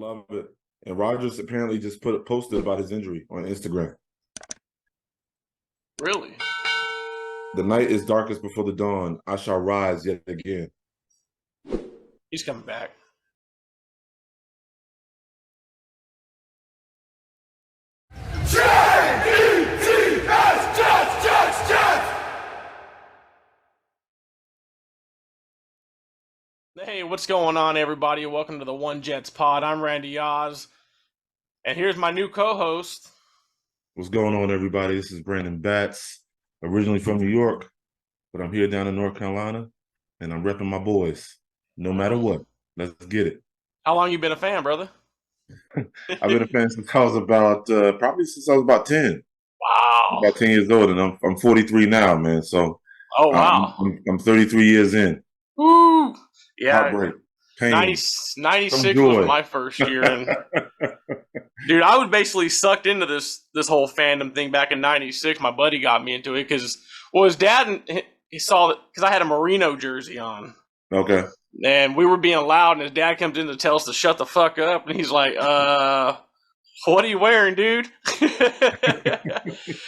love it. And Rodgers apparently just posted about his injury on Instagram. Really? The night is darkest before the dawn. I shall rise yet again. He's coming back. Hey, what's going on, everybody? Welcome to the One Jets Pod. I'm Randy Oz, and here's my new co-host. What's going on, everybody? This is Brandon Batts, originally from New York, but I'm here down in North Carolina, and I'm repping my boys, no matter what. Let's get it. How long you been a fan, brother? I've been a fan since I was about, probably since I was about 10. Wow. About 10 years old, and I'm 43 now, man. So, oh wow, I'm 33 years in. Woo! Yeah, Heartbreak, pain, 96 was my first year, and dude, I was basically sucked into this whole fandom thing back in '96. My buddy got me into it because, well, his dad, he saw that because I had a Marino jersey on. Okay. And we were being loud, and his dad comes in to tell us to shut the fuck up, and he's like, what are you wearing, dude?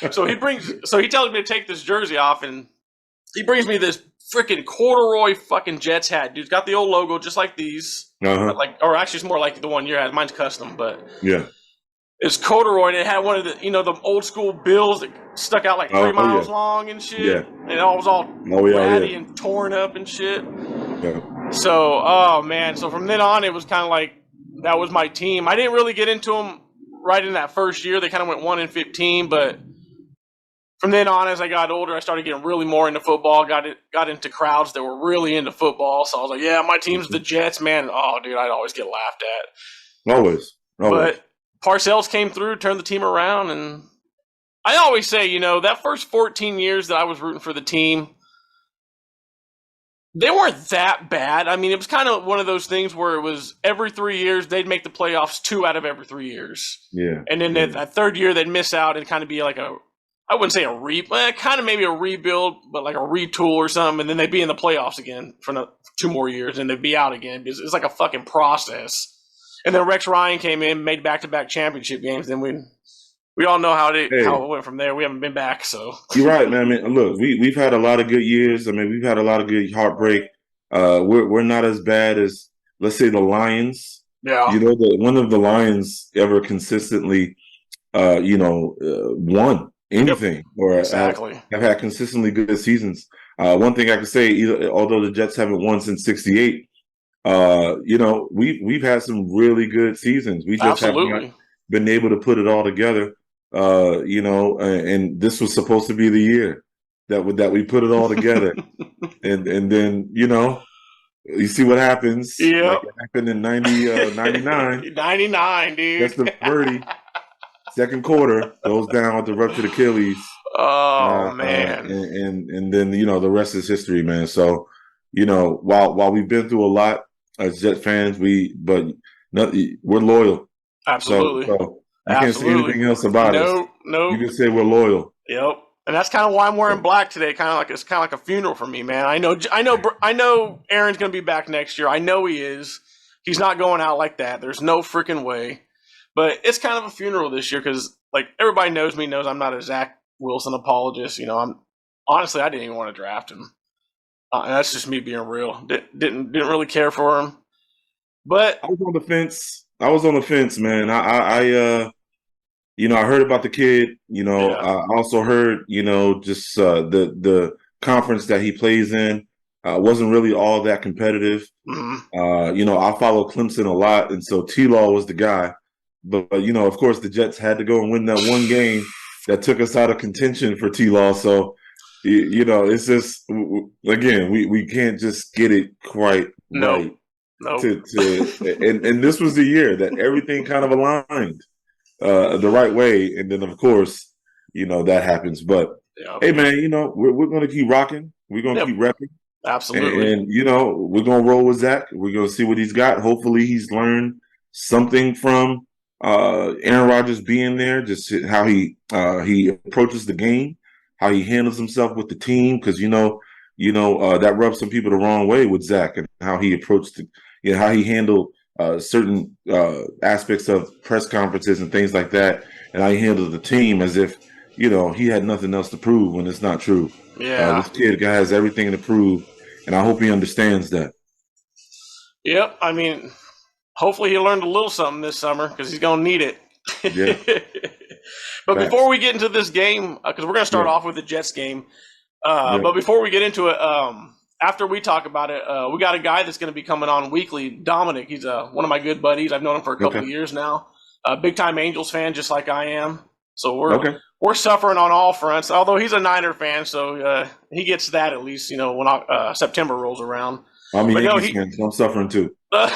So he tells me to take this jersey off, and he brings me this freaking corduroy fucking Jets hat, dude. It's got the old logo just like these. Uh-huh. Or actually it's more like the one you had. Mine's custom, but yeah. It's corduroy, and it had one of the, the old school bills that stuck out like 3 miles long and shit. Yeah. And it was all ratty and torn up and shit. Yeah. So, oh man. So from then on, it was kind of like, that was my team. I didn't really get into them right in that first year. They kind of went 1-15, but from then on, as I got older, I started getting really more into football. Got into crowds that were really into football. So I was like, yeah, my team's the Jets, man. Oh, dude, I'd always get laughed at. Always. But Parcells came through, turned the team around, and I always say, that first 14 years that I was rooting for the team, they weren't that bad. I mean, it was kind of one of those things where it was every 3 years, they'd make the playoffs 2 out of every 3 years. Yeah. And then that third year, they'd miss out and kind of be like I wouldn't say kind of maybe a rebuild, but like a retool or something. And then they'd be in the playoffs again for 2 more years, and they'd be out again. It's like a fucking process. And then Rex Ryan came in, made back-to-back championship games. Then we all know how it went from there. We haven't been back, so. You're right, man. I mean, look, we've had a lot of good years. I mean, we've had a lot of good heartbreak. We're not as bad as, let's say, the Lions. Yeah. One of the Lions ever consistently, won anything or exactly have had consistently good seasons. One thing I can say, although the Jets haven't won since '68, we've had some really good seasons. We just haven't been able to put it all together. And this was supposed to be the year that we put it all together. and then, you see what happens. Yeah. Like it happened in 99. 99, dude. That's the Purdy. Second quarter goes down with the ruptured Achilles. Oh, man. And then, the rest is history, man. So, while we've been through a lot as Jet fans, we're loyal. Absolutely. So you can't say anything else about us. No. You can say we're loyal. Yep. And that's kind of why I'm wearing black today. It's kind of like a funeral for me, man. I know Aaron's going to be back next year. I know he is. He's not going out like that. There's no freaking way. But it's kind of a funeral this year because, like, everybody knows I'm not a Zach Wilson apologist. Honestly, I didn't even want to draft him. And that's just me being real. Didn't really care for him. But I was on the fence, man. I heard about the kid. I also heard, just the conference that he plays in wasn't really all that competitive. Mm-hmm. I follow Clemson a lot, and so T-Law was the guy. But of course, the Jets had to go and win that one game that took us out of contention for T-Law. So, it's just, again, we can't just get it quite right. No. And this was the year that everything kind of aligned the right way. And then, of course, that happens. But, hey, man, we're going to keep rocking. We're going to keep repping. Absolutely. And we're going to roll with Zach. We're going to see what he's got. Hopefully he's learned something from Aaron Rodgers being there, just how he approaches the game, how he handles himself with the team, because that rubs some people the wrong way with Zach and how he approached how he handled certain aspects of press conferences and things like that, and how he handled the team as if he had nothing else to prove when it's not true. Yeah. This kid guy has everything to prove, and I hope he understands that. Yep. I mean, hopefully he learned a little something this summer because he's going to need it. Yeah. But Facts. before we get into this game, because we're going to start off with the Jets game, but before we get into it, after we talk about it, we got a guy that's going to be coming on weekly, Dominick. He's one of my good buddies. I've known him for a couple of years now. Big time Angels fan, just like I am. So we're suffering on all fronts. Although he's a Niner fan, so he gets that at least. When September rolls around. I'm a Yankees fan, so I'm suffering too. But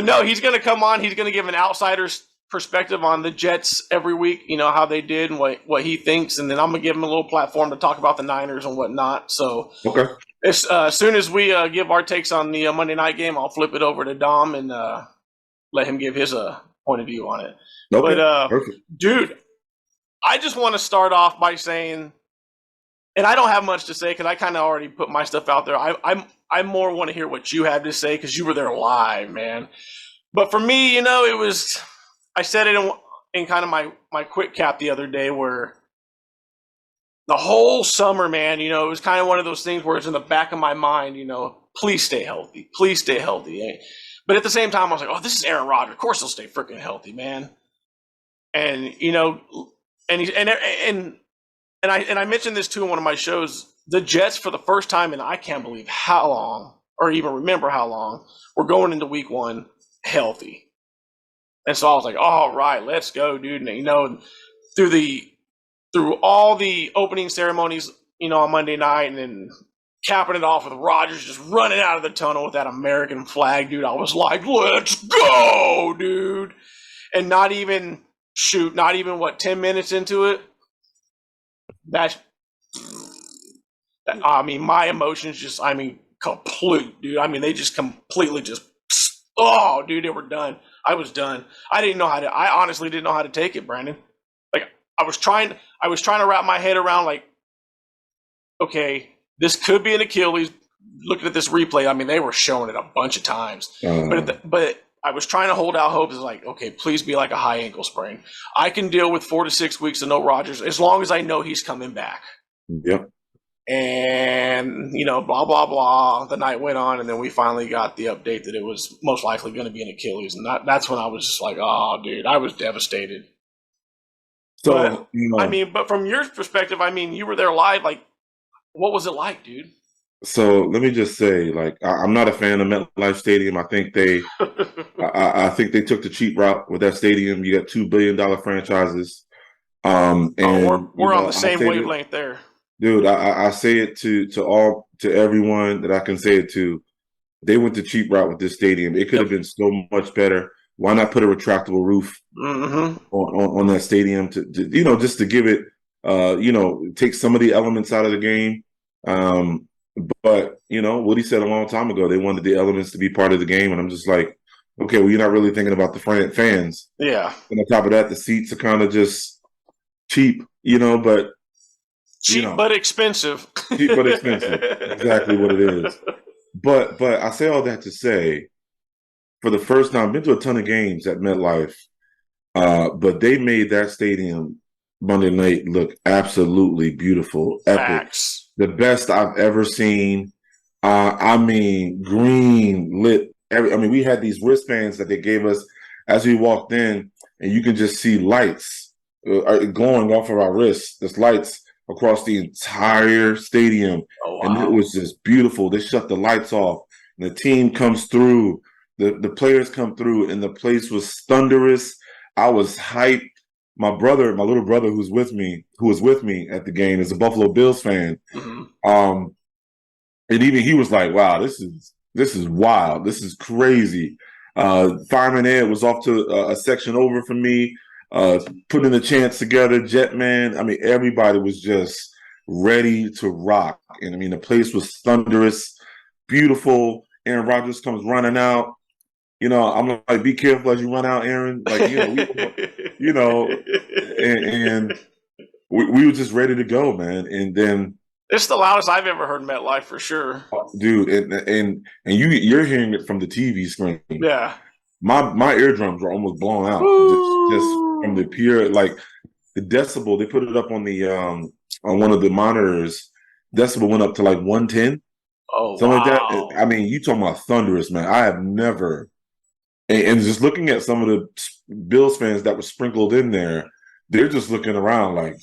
no, he's going to come on. He's going to give an outsider's perspective on the Jets every week, how they did and what he thinks. And then I'm going to give him a little platform to talk about the Niners and whatnot. So as soon as we give our takes on the Monday night game, I'll flip it over to Dom and let him give his point of view on it. Okay. But, Perfect. Dude, I just want to start off by saying, and I don't have much to say because I kind of already put my stuff out there. I more want to hear what you have to say because you were there live, man. But for me, it was – I said it in kind of my quick cap the other day where the whole summer, man, it was kind of one of those things where it's in the back of my mind, please stay healthy. Please stay healthy. But at the same time, I was like, oh, this is Aaron Rodgers. Of course he'll stay freaking healthy, man. And, and I mentioned this too in one of my shows. The Jets, for the first time in I can't believe how long, or even remember how long, we're going into week one healthy. And so I was like, all right, let's go, dude. And, through all the opening ceremonies, on Monday night and then capping it off with Rodgers just running out of the tunnel with that American flag, dude, I was like, let's go, dude. And not even 10 minutes into it, my emotions complete, dude. They just completely dude, they were done. I was done. I honestly didn't know how to take it, Brandon. Like I was trying to wrap my head around like, okay, this could be an Achilles. Looking at this replay, they were showing it a bunch of times. But I was trying to hold out hope. It's like, okay, please be like a high ankle sprain. I can deal with 4 to 6 weeks of no Rodgers as long as I know he's coming back. Yep. And, blah, blah, blah. The night went on, and then we finally got the update that it was most likely going to be an Achilles. And that's when I was just like, oh, dude, I was devastated. So, but from your perspective, you were there live. Like, what was it like, dude? So let me just say, like, I'm not a fan of MetLife Stadium. I think I think they took the cheap route with that stadium. You got $2 billion franchises. And we're on the same wavelength there. Dude, I say it to everyone that I can say it to. They went the cheap route with this stadium. It could have been so much better. Why not put a retractable roof on that stadium to just to give it, take some of the elements out of the game. But Woody said a long time ago they wanted the elements to be part of the game, and I'm just like, okay, well, you're not really thinking about the fans. Yeah. And on top of that, the seats are kind of just cheap, but. Cheap but expensive. Cheap but expensive. Exactly what it is. But I say all that to say, for the first time, I've been to a ton of games at MetLife, but they made that stadium Monday night look absolutely beautiful, epic. Facts. The best I've ever seen. Green lit. We had these wristbands that they gave us as we walked in, and you can just see lights glowing off of our wrists. There's lights across the entire stadium. Oh, wow. And it was just beautiful. They shut the lights off, and the team comes through. The players come through, and the place was thunderous. I was hyped. My little brother who was with me at the game, is a Buffalo Bills fan. Mm-hmm. And even he was like, wow, this is wild. This is crazy. Fireman Ed was off to a section over from me, putting the chants together. Jetman. Everybody was just ready to rock. And the place was thunderous, beautiful. Aaron Rodgers comes running out. I'm like, be careful as you run out, Aaron. Like, and we were just ready to go, man. And then It's the loudest I've ever heard MetLife for sure. dude. And you're hearing it from the TV screen. Yeah. My eardrums were almost blown out just from the Woo! pure like the decibel. They put it up on one of the monitors. Decibel went up to like 110, Oh something like that. wow. I mean, you talking about thunderous, man. I have never and just looking at some of the Bills fans that were sprinkled in there, they're just looking around like,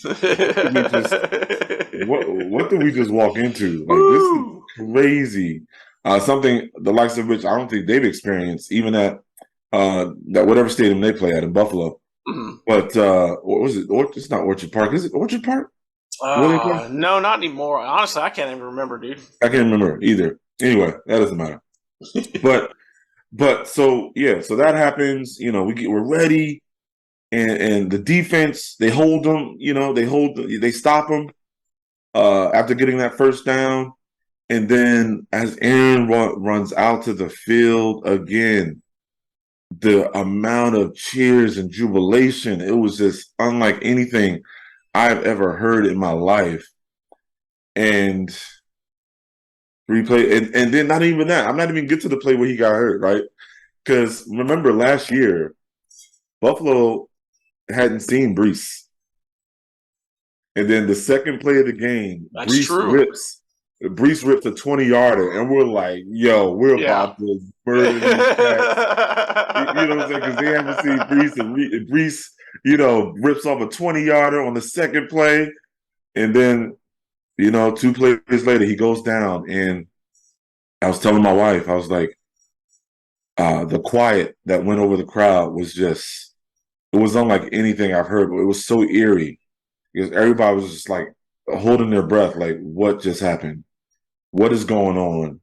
what did we just walk into? Like this is Woo! crazy. Something the likes of which I don't think they've experienced, even at that whatever stadium they play at in Buffalo. Mhm. But what was it? It's not Orchard Park. Is it Orchard Park? Where they play? No, not anymore. Honestly, I can't even remember, dude. I can't remember either. Anyway, that doesn't matter. But so yeah, so that happens. You know, we're ready, and the defense they hold them. You know, they stop them after getting that first down, and then as Aaron runs out to the field again, the amount of cheers and jubilation, it was just unlike anything I've ever heard in my life. And replay, and then not even that. I'm not even get to the play where he got hurt, right? Because remember last year, Buffalo hadn't seen Brees. And then the second play of the game, That's true. Brees rips a 20-yarder, and we're like, yo, we're about to murder these cats. You know what I'm saying? Because they haven't seen Brees, and Brees, you know, rips off a 20-yarder on the second play. And then, you know, 2 plays later, he goes down. And I was telling my wife, I was like, the quiet that went over the crowd was just, it was unlike anything I've heard. It was so eerie because everybody was just like holding their breath, like, what just happened? What is going on?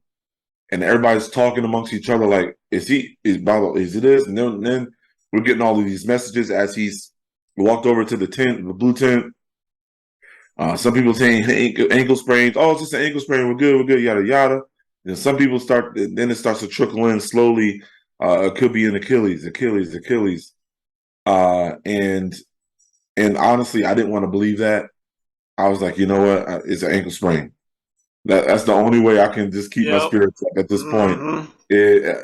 And everybody's talking amongst each other, like, is it this? And then we're getting all of these messages as he's walked over to the tent, the blue tent. Some people saying ankle sprains. Oh, it's just an ankle sprain. We're good, yada, yada. And some people then it starts to trickle in slowly. It could be an Achilles. And honestly, I didn't want to believe that. I was like, you know what? It's an ankle sprain. That's the only way I can just keep my spirits up at this point.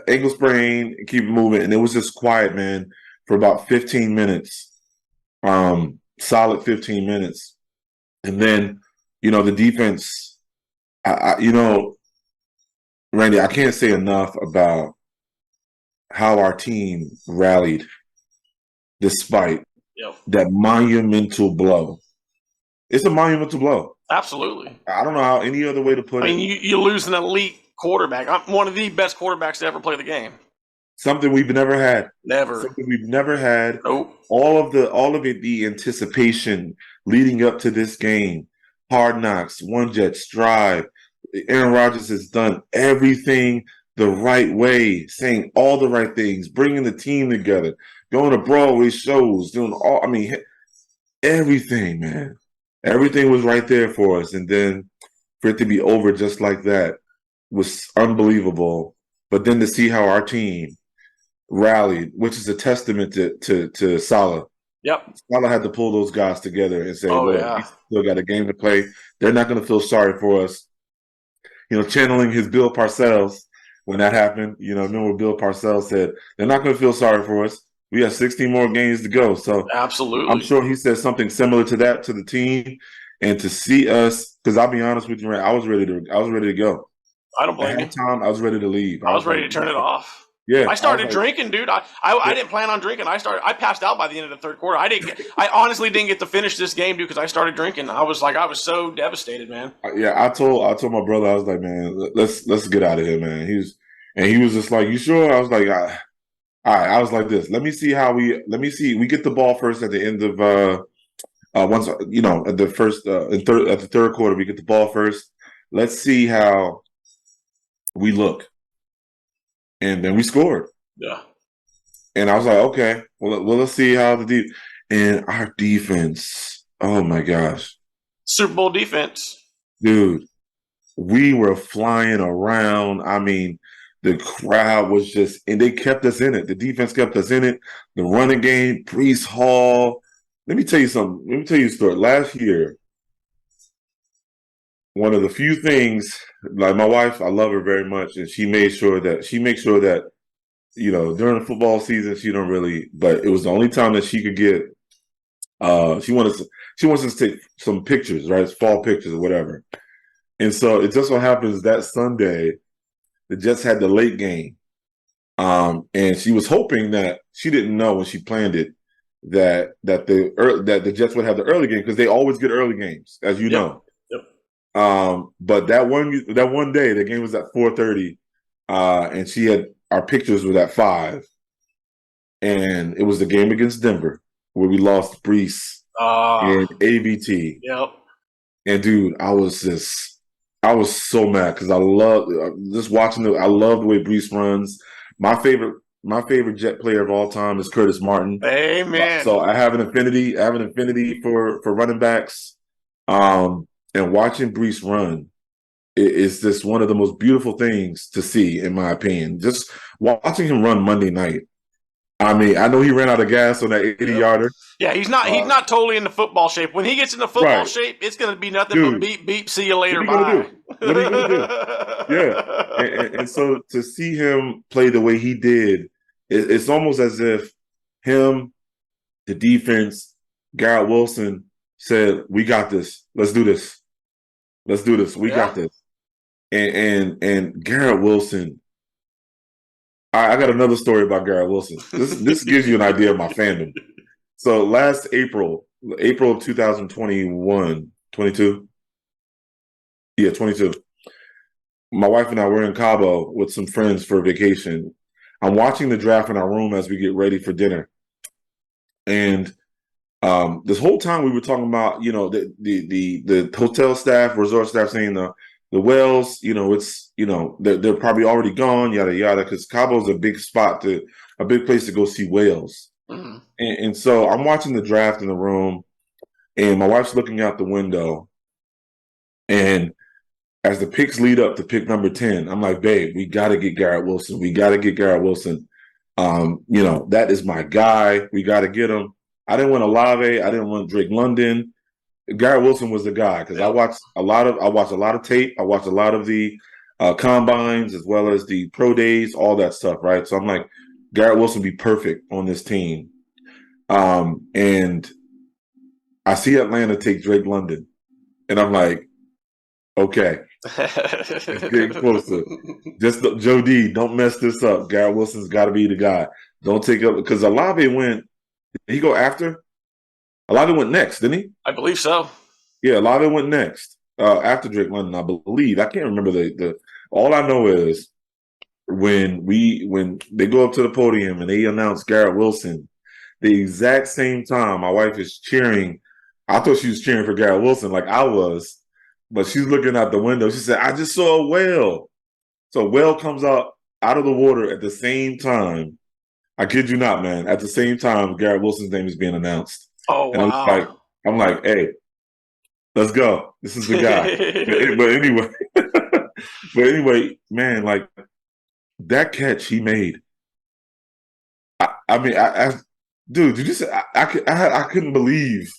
Ankle sprain, keep it moving. And it was just quiet, man, for about 15 minutes. Solid 15 minutes. And then, you know, the defense, you know, Randy, I can't say enough about how our team rallied despite that monumental blow. It's a monumental blow. Absolutely. I don't know how any other way to put it. I mean, you lose an elite quarterback. I'm one of the best quarterbacks to ever play the game. Something we've never had. Never. Something we've never had. Nope. All of it, the anticipation leading up to this game. Hard Knocks, One Jet, Strive. Aaron Rodgers has done everything the right way, saying all the right things, bringing the team together, going to Broadway shows, doing everything, man. Everything was right there for us. And then for it to be over just like that was unbelievable. But then to see how our team rallied, which is a testament to Salah. Yep. Salah had to pull those guys together and say, look, yeah. we still got a game to play. They're not going to feel sorry for us. You know, channeling his Bill Parcells when that happened. You know, remember what Bill Parcells said? They're not going to feel sorry for us. We have 16 more games to go. So absolutely, I'm sure he said something similar to that to the team. And to see us, because I'll be honest with you, I was ready to go. I don't blame you. At halftime, I was ready to leave. I was ready to turn it off. Yeah, I started drinking, dude. I didn't plan on drinking. I passed out by the end of the third quarter. I honestly didn't get to finish this game, dude, because I started drinking. I was so devastated, man. Yeah, I told my brother, I was like, man, let's get out of here, man. He was just like, you sure? I was like, all right. I was like this. Let me see. We get the ball first at the end of once you know at the first at the third quarter we get the ball first. Let's see how we look. And then we scored. Yeah. And I was like, okay, well let's see how and our defense. Oh my gosh. Super Bowl defense. Dude, we were flying around. I mean, the crowd was just, and they kept us in it. The defense kept us in it. The running game, Breece Hall. Let me tell you something. Let me tell you a story. Last year, one of the few things, like my wife, I love her very much, and she makes sure that during the football season she don't really, but it was the only time that she could get. She wants us to take some pictures, right? Fall pictures or whatever. And so it just so happens that Sunday the Jets had the late game. And she was hoping that she didn't know when she planned it that the Jets would have the early game because they always get early games, as you know. Yep. But that one day the game was at 4:30, and she had our pictures were at 5, and it was the game against Denver where we lost Brees and ABT. Yep. And dude, I was so mad because I love just watching I love the way Brees runs. My favorite Jet player of all time is Curtis Martin. Amen. So I have an affinity for running backs. And watching Brees run is just one of the most beautiful things to see, in my opinion. Just watching him run Monday night. I mean, I know he ran out of gas on that 80-yarder. Yeah, he's not totally into football shape. When he gets into football shape, it's going to be nothing but beep, beep, see you later, bye. What are you going to do? Yeah. And so to see him play the way he did, it's almost as if him, the defense, Garrett Wilson said, we got this. Let's do this. We got this. And Garrett Wilson, I got another story about Garrett Wilson. This gives you an idea of my fandom. So last April of 2021, 22? Yeah, 22. My wife and I were in Cabo with some friends for vacation. I'm watching the draft in our room as we get ready for dinner. And this whole time we were talking about, the hotel staff, resort staff saying the whales, it's, they're probably already gone, yada, yada, because Cabo's a big place to go see whales. Mm-hmm. And so I'm watching the draft in the room, and my wife's looking out the window. And as the picks lead up to pick number 10, I'm like, babe, we got to get Garrett Wilson. That is my guy. We got to get him. I didn't want Olave. I didn't want Drake London. Garrett Wilson was the guy because I watched a lot of tape. I watched a lot of the combines as well as the pro days, all that stuff, right? So I'm like, Garrett Wilson be perfect on this team. And I see Atlanta take Drake London, and I'm like, okay, it's getting closer. Just Joe D, don't mess this up. Garrett Wilson's got to be the guy. Don't take up because Olave went. Did he go after? Olave went next, didn't he? I believe so. Yeah, Olave went next after Drake London, I believe. I can't remember the. All I know is when they go up to the podium and they announce Garrett Wilson, the exact same time my wife is cheering. I thought she was cheering for Garrett Wilson like I was, but she's looking out the window. She said, "I just saw a whale." So a whale comes out of the water at the same time. I kid you not, man. At the same time, Garrett Wilson's name is being announced. Oh, wow. And I'm like, hey, let's go. This is the guy. but anyway, man, like that catch he made. Dude, did you say I couldn't believe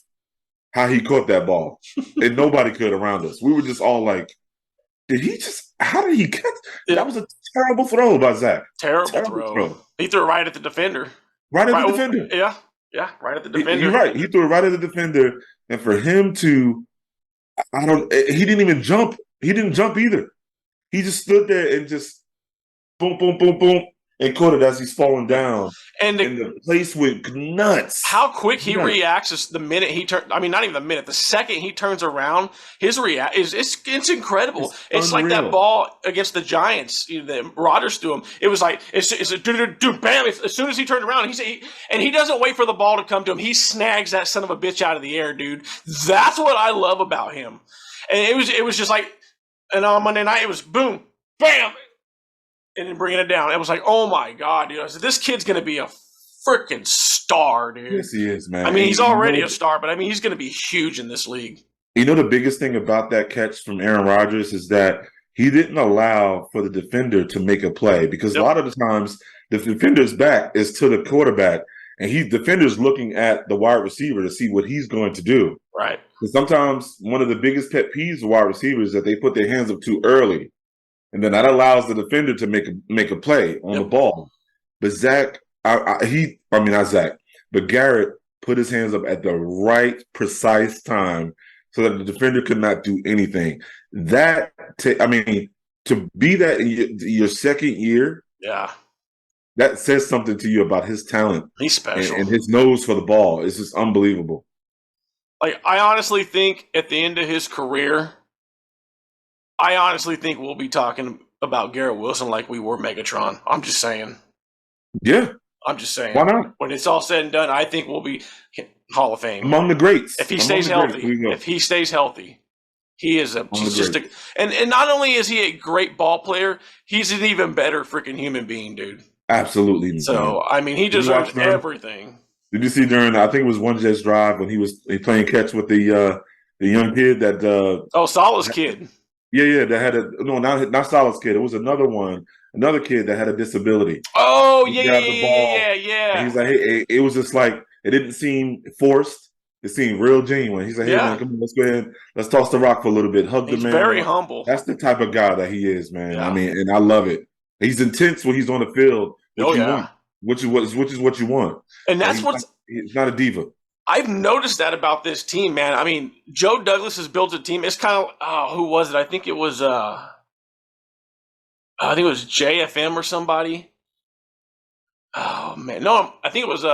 how he caught that ball, and nobody could around us. We were just all like, how did he catch? That was a terrible throw by Zach. Terrible throw. He threw it right at the defender. Right at the defender. Yeah, right at the defender. You're right. He threw it right at the defender, and for him to, he didn't even jump. He didn't jump either. He just stood there and just boom, boom, boom, boom, and caught it as he's falling down. And the place went nuts. How quick he reacts is the minute he turns. I mean, not even the minute. The second he turns around, his react is it's incredible. It's like that ball against the Giants that Rodgers threw him. It was like it's bam! As soon as he turned around, he doesn't wait for the ball to come to him. He snags that son of a bitch out of the air, dude. That's what I love about him. And it was just like, and on Monday night it was boom, bam. And then bringing it down. It was like, oh my God, dude. I said, this kid's going to be a freaking star, dude. Yes, he is, man. I mean, he's already a star, but I mean, he's going to be huge in this league. You know, the biggest thing about that catch from Aaron Rodgers is that he didn't allow for the defender to make a play because a lot of the times the defender's back is to the quarterback and defender's looking at the wide receiver to see what he's going to do. Right. Because sometimes one of the biggest pet peeves of wide receivers is that they put their hands up too early, and then that allows the defender to make a play on the ball. But not Zach, but Garrett put his hands up at the right, precise time so that the defender could not do anything. To be that in your second year, that says something to you about his talent. He's special. And his nose for the ball. It's just unbelievable. Like, I honestly think at the end of his career, we'll be talking about Garrett Wilson like we were Megatron. I'm just saying. Yeah. I'm just saying. Why not? When it's all said and done, I think we'll be Hall of Fame. Among the greats. If he stays healthy. He is and not only is he a great ball player, he's an even better freaking human being, dude. Absolutely. So, I mean, he deserves everything. Did you see during, I think it was one Jets drive when he playing catch with the young kid that Salah's kid. Yeah, that had not Salah's kid. It was another kid that had a disability. Oh, yeah. And he's like, hey, it was just like, it didn't seem forced. It seemed real genuine. He's like, hey, man, come on, let's go ahead. Let's toss the rock for a little bit. Hug the man. He's very humble. That's the type of guy that he is, man. Yeah. I mean, and I love it. He's intense when he's on the field. Which is what you want. And that's he's not a diva. I've noticed that about this team, man. I mean, Joe Douglas has built a team. It's kind of who was it? I think it was JFM or somebody. Oh man, no, I think it was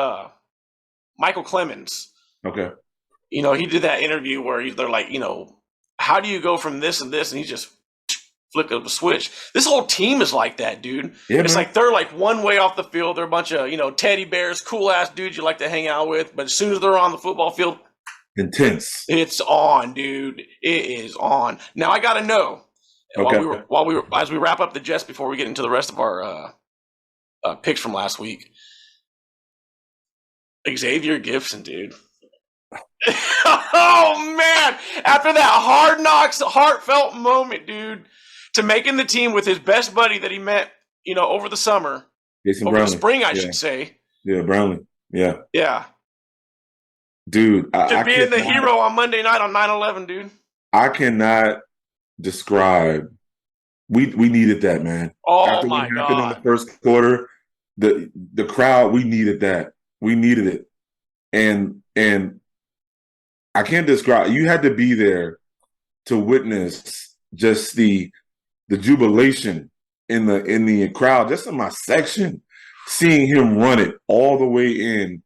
Michael Clemens. Okay. He did that interview where they're like, how do you go from this and this, and he just flick of a switch. This whole team is like that, dude. Yeah, it's like they're like one way off the field. They're a bunch of, teddy bears, cool ass dudes you like to hang out with. But as soon as they're on the football field, intense. It's on, dude. It is on. Now I got to know. Okay. As we wrap up the Jets before we get into the rest of our picks from last week. Xavier Gibson, dude. Oh man! After that Hard Knocks, heartfelt moment, dude. To making the team with his best buddy that he met, over the summer. Jason over Brownlee. The spring, I should say. Yeah, Brownlee. Yeah. Yeah. Dude. To being the hero on Monday night on 9/11, dude. I cannot describe. We needed that, man. Oh, after my God. After the first quarter, the crowd, we needed that. We needed it. And I can't describe. You had to be there to witness just the jubilation in the crowd, just in my section, seeing him run it all the way in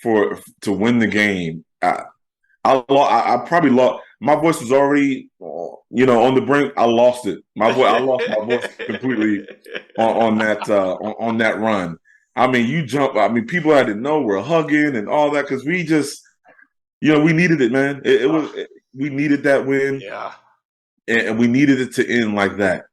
to win the game. I probably lost. My voice was already, on the brink. I lost it. I lost my voice completely on that run. I mean, you jump. I mean, people I didn't know were hugging and all that because we just, we needed it, man. We needed that win. Yeah. And we needed it to end like that.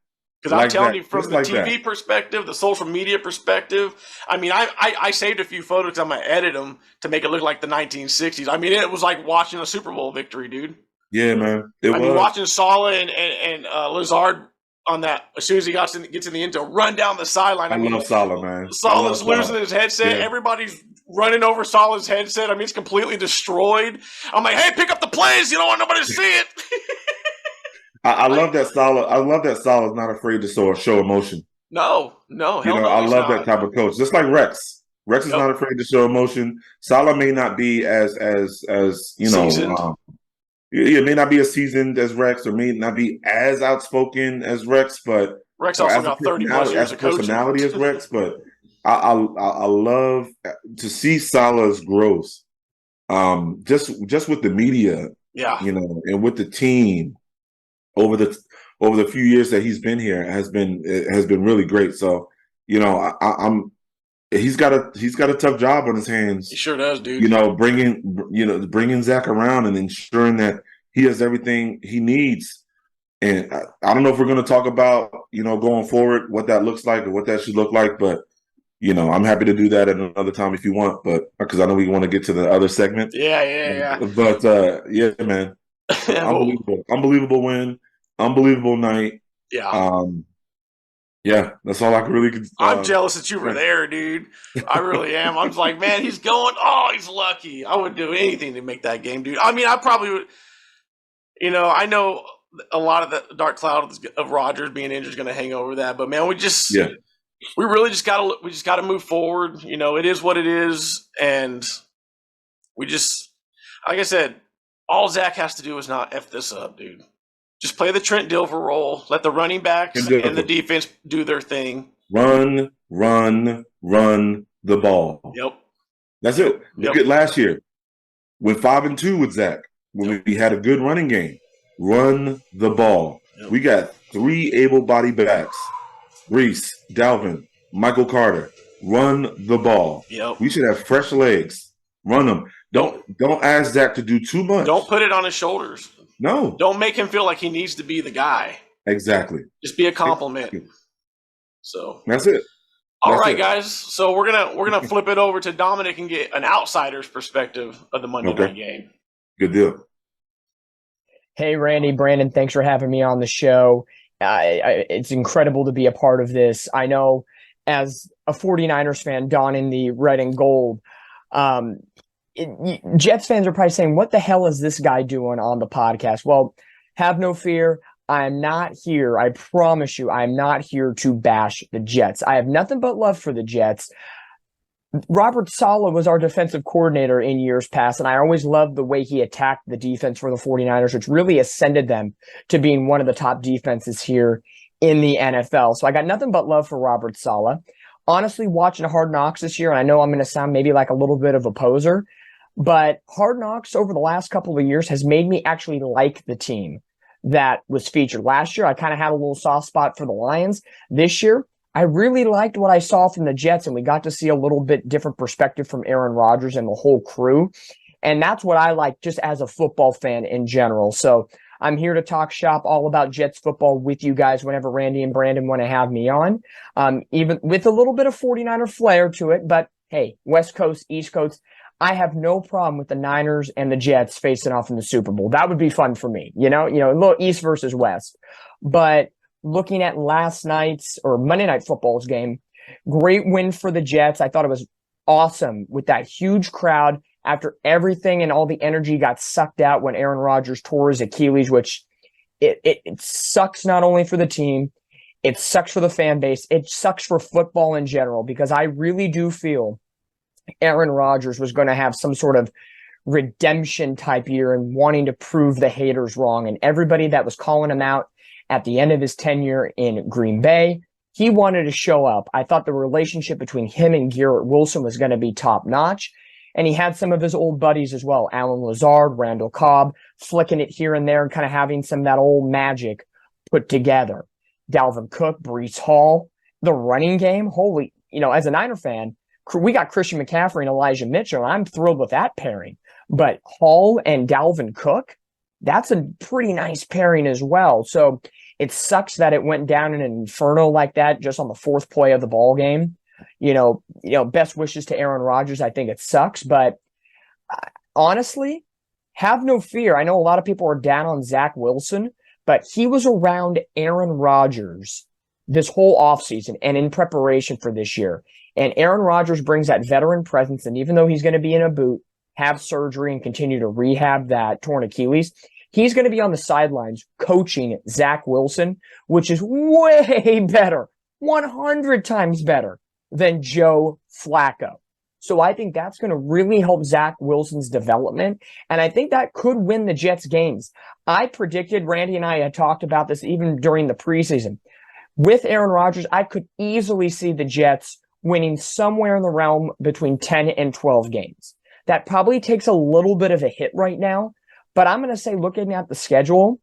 Because I'm telling you, from the TV perspective, the social media perspective, I mean, I saved a few photos. I'm going to edit them to make it look like the 1960s. I mean, it was like watching a Super Bowl victory, dude. Yeah, man. I mean, watching Salah and Lazard on that, as soon as he gets in the end zone, run down the sideline. I love Salah, man. Salah's losing his headset. Yeah. Everybody's running over Salah's headset. I mean, it's completely destroyed. I'm like, hey, pick up the plays. You don't want nobody to see it. I love that Salah. I love that Salah's not afraid to show emotion. No. I love that type of coach. Just like Rex. Rex is not afraid to show emotion. Salah may not be as seasoned. It may not be as seasoned as Rex, or may not be as outspoken as Rex, but Rex also got 30 plus years of coaching. Personality as Rex, but I love to see Salah's growth. Just with the media, and with the team. Over the few years that he's been here has been really great. So, he's got a tough job on his hands. He sure does, dude. Bringing Zach around and ensuring that he has everything he needs. And I don't know if we're going to talk about, going forward, what that looks like or what that should look like. But, I'm happy to do that at another time if you want. But because I know we want to get to the other segment. Yeah. But man. Unbelievable win, unbelievable night. Yeah. Yeah, that's all I can really. I'm jealous that you were there, dude. I really am. I'm just like, man, he's going. Oh, he's lucky. I would do anything to make that game, dude. I mean, I probably would. I know a lot of the dark cloud of Rodgers being injured is going to hang over that, but man, Yeah, we really just got to move forward. It is what it is, and we just, like I said, all Zach has to do is not f this up, dude. Just play the Trent Dilfer role. Let the running backs and the defense do their thing. Run the ball. Yep. That's it. Look at last year. Went 5-2 with Zach when we had a good running game. Run the ball. Yep. We got 3 able-bodied backs. Reese, Dalvin, Michael Carter. Run the ball. Yep. We should have fresh legs. Run them. Don't ask Zach to do too much. Don't put it on his shoulders. No. Don't make him feel like he needs to be the guy. Exactly. Just be a compliment. Exactly. So that's it. All right, guys. So we're gonna flip it over to Dominick and get an outsider's perspective of the Monday night game. Good deal. Hey, Randy, Brandon, thanks for having me on the show. It's incredible to be a part of this. I know as a 49ers fan donning the red and gold, Jets fans are probably saying, what the hell is this guy doing on the podcast? Well, have no fear. I'm not here. I promise you, I'm not here to bash the Jets. I have nothing but love for the Jets. Robert Saleh was our defensive coordinator in years past, and I always loved the way he attacked the defense for the 49ers, which really ascended them to being one of the top defenses here in the NFL. So I got nothing but love for Robert Saleh. Honestly, watching Hard Knocks this year, and I know I'm going to sound maybe like a little bit of a poser, but Hard Knocks over the last couple of years has made me actually like the team that was featured. Last year, I kind of had a little soft spot for the Lions. This year, I really liked what I saw from the Jets, and we got to see a little bit different perspective from Aaron Rodgers and the whole crew. And that's what I like just as a football fan in general. So I'm here to talk shop all about Jets football with you guys whenever Randy and Brandon want to have me on, even with a little bit of 49er flair to it. But hey, West Coast, East Coast, I have no problem with the Niners and the Jets facing off in the Super Bowl. That would be fun for me, a little East versus West. But looking at last night's or Monday Night Football's game, great win for the Jets. I thought it was awesome with that huge crowd after everything and all the energy got sucked out when Aaron Rodgers tore his Achilles, which it sucks not only for the team, it sucks for the fan base, it sucks for football in general, because I really do feel Aaron Rodgers was going to have some sort of redemption type year and wanting to prove the haters wrong. And everybody that was calling him out at the end of his tenure in Green Bay, he wanted to show up. I thought the relationship between him and Garrett Wilson was going to be top notch. And he had some of his old buddies as well, Alan Lazard, Randall Cobb, flicking it here and there and kind of having some of that old magic put together. Dalvin Cook, Breece Hall, the running game. Holy, as a Niner fan, we got Christian McCaffrey and Elijah Mitchell. I'm thrilled with that pairing. But Hall and Dalvin Cook, that's a pretty nice pairing as well. So it sucks that it went down in an inferno like that just on the 4th play of the ball game. Best wishes to Aaron Rodgers. I think it sucks, but honestly, have no fear. I know a lot of people are down on Zach Wilson, but he was around Aaron Rodgers this whole offseason and in preparation for this year. And Aaron Rodgers brings that veteran presence, and even though he's going to be in a boot, have surgery, and continue to rehab that torn Achilles, he's going to be on the sidelines coaching Zach Wilson, which is way better, 100 times better than Joe Flacco. So I think that's going to really help Zach Wilson's development, and I think that could win the Jets games. I predicted, Randy and I had talked about this even during the preseason. With Aaron Rodgers, I could easily see the Jets winning somewhere in the realm between 10 and 12 games. That probably takes a little bit of a hit right now, but I'm going to say, looking at the schedule,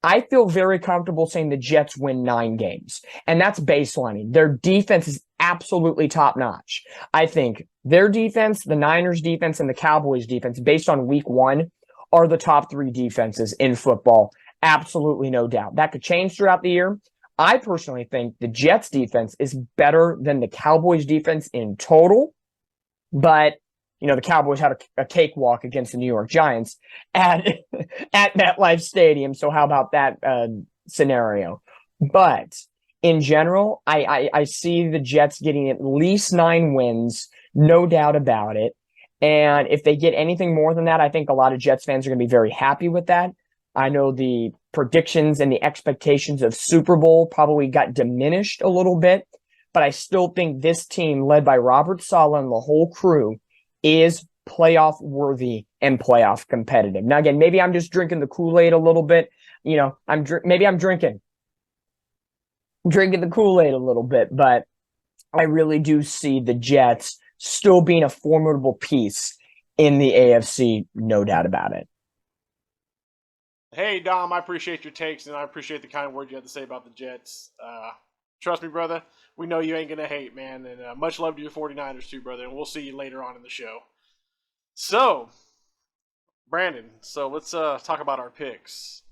I feel very comfortable saying the Jets win 9 games, and that's baselining. Their defense is absolutely top-notch. I think their defense, the Niners' defense, and the Cowboys' defense, based on week 1, are the top 3 defenses in football. Absolutely no doubt. That could change throughout the year. I personally think the Jets' defense is better than the Cowboys' defense in total, but the Cowboys had a cakewalk against the New York Giants at MetLife Stadium. So how about that scenario? But in general, I see the Jets getting at least 9 wins, no doubt about it. And if they get anything more than that, I think a lot of Jets fans are going to be very happy with that. I know the predictions and the expectations of Super Bowl probably got diminished a little bit, but I still think this team, led by Robert Saleh and the whole crew, is playoff worthy and playoff competitive. Now, again, maybe I'm just drinking the Kool-Aid a little bit. You know, maybe I'm drinking the Kool-Aid a little bit, but I really do see the Jets still being a formidable piece in the AFC, no doubt about it. Hey, Dom, I appreciate your takes, and I appreciate the kind words you had to say about the Jets. Trust me, brother, we know you ain't going to hate, man, and much love to your 49ers too, brother, and we'll see you later on in the show. So, Brandon, let's talk about our picks.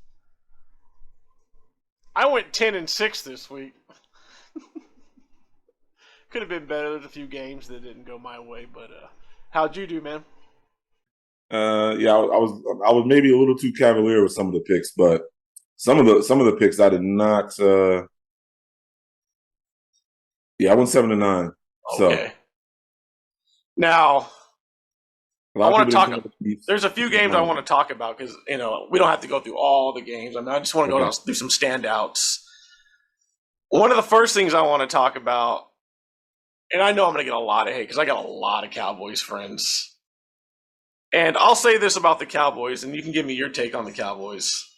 I went 10-6 this week. Could have been better. There's a few games that didn't go my way, but how'd you do, man? Yeah, I was maybe a little too cavalier with some of the picks, but some of the picks I did not. Yeah, I went 7-9. Okay. So now I want to talk. There's a few games I want to talk about because we don't have to go through all the games. I mean, I just want to go down through some standouts. One of the first things I want to talk about, and I know I'm going to get a lot of hate because I got a lot of Cowboys friends. And I'll say this about the Cowboys, and you can give me your take on the Cowboys.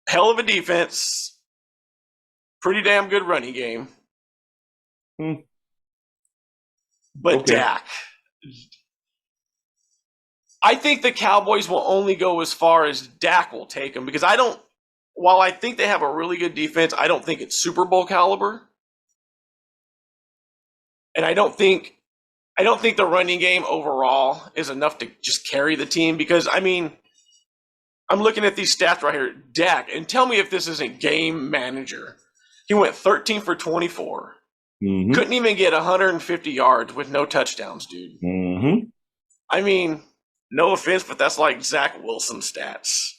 Hell of a defense. Pretty damn good running game. But Dak. I think the Cowboys will only go as far as Dak will take them because while I think they have a really good defense, I don't think it's Super Bowl caliber. And I don't think the running game overall is enough to just carry the team because, I mean, I'm looking at these stats right here. Dak, and tell me if this isn't game manager. He went 13 for 24. Mm-hmm. Couldn't even get 150 yards with no touchdowns, dude. Mm-hmm. I mean, no offense, but that's like Zach Wilson stats.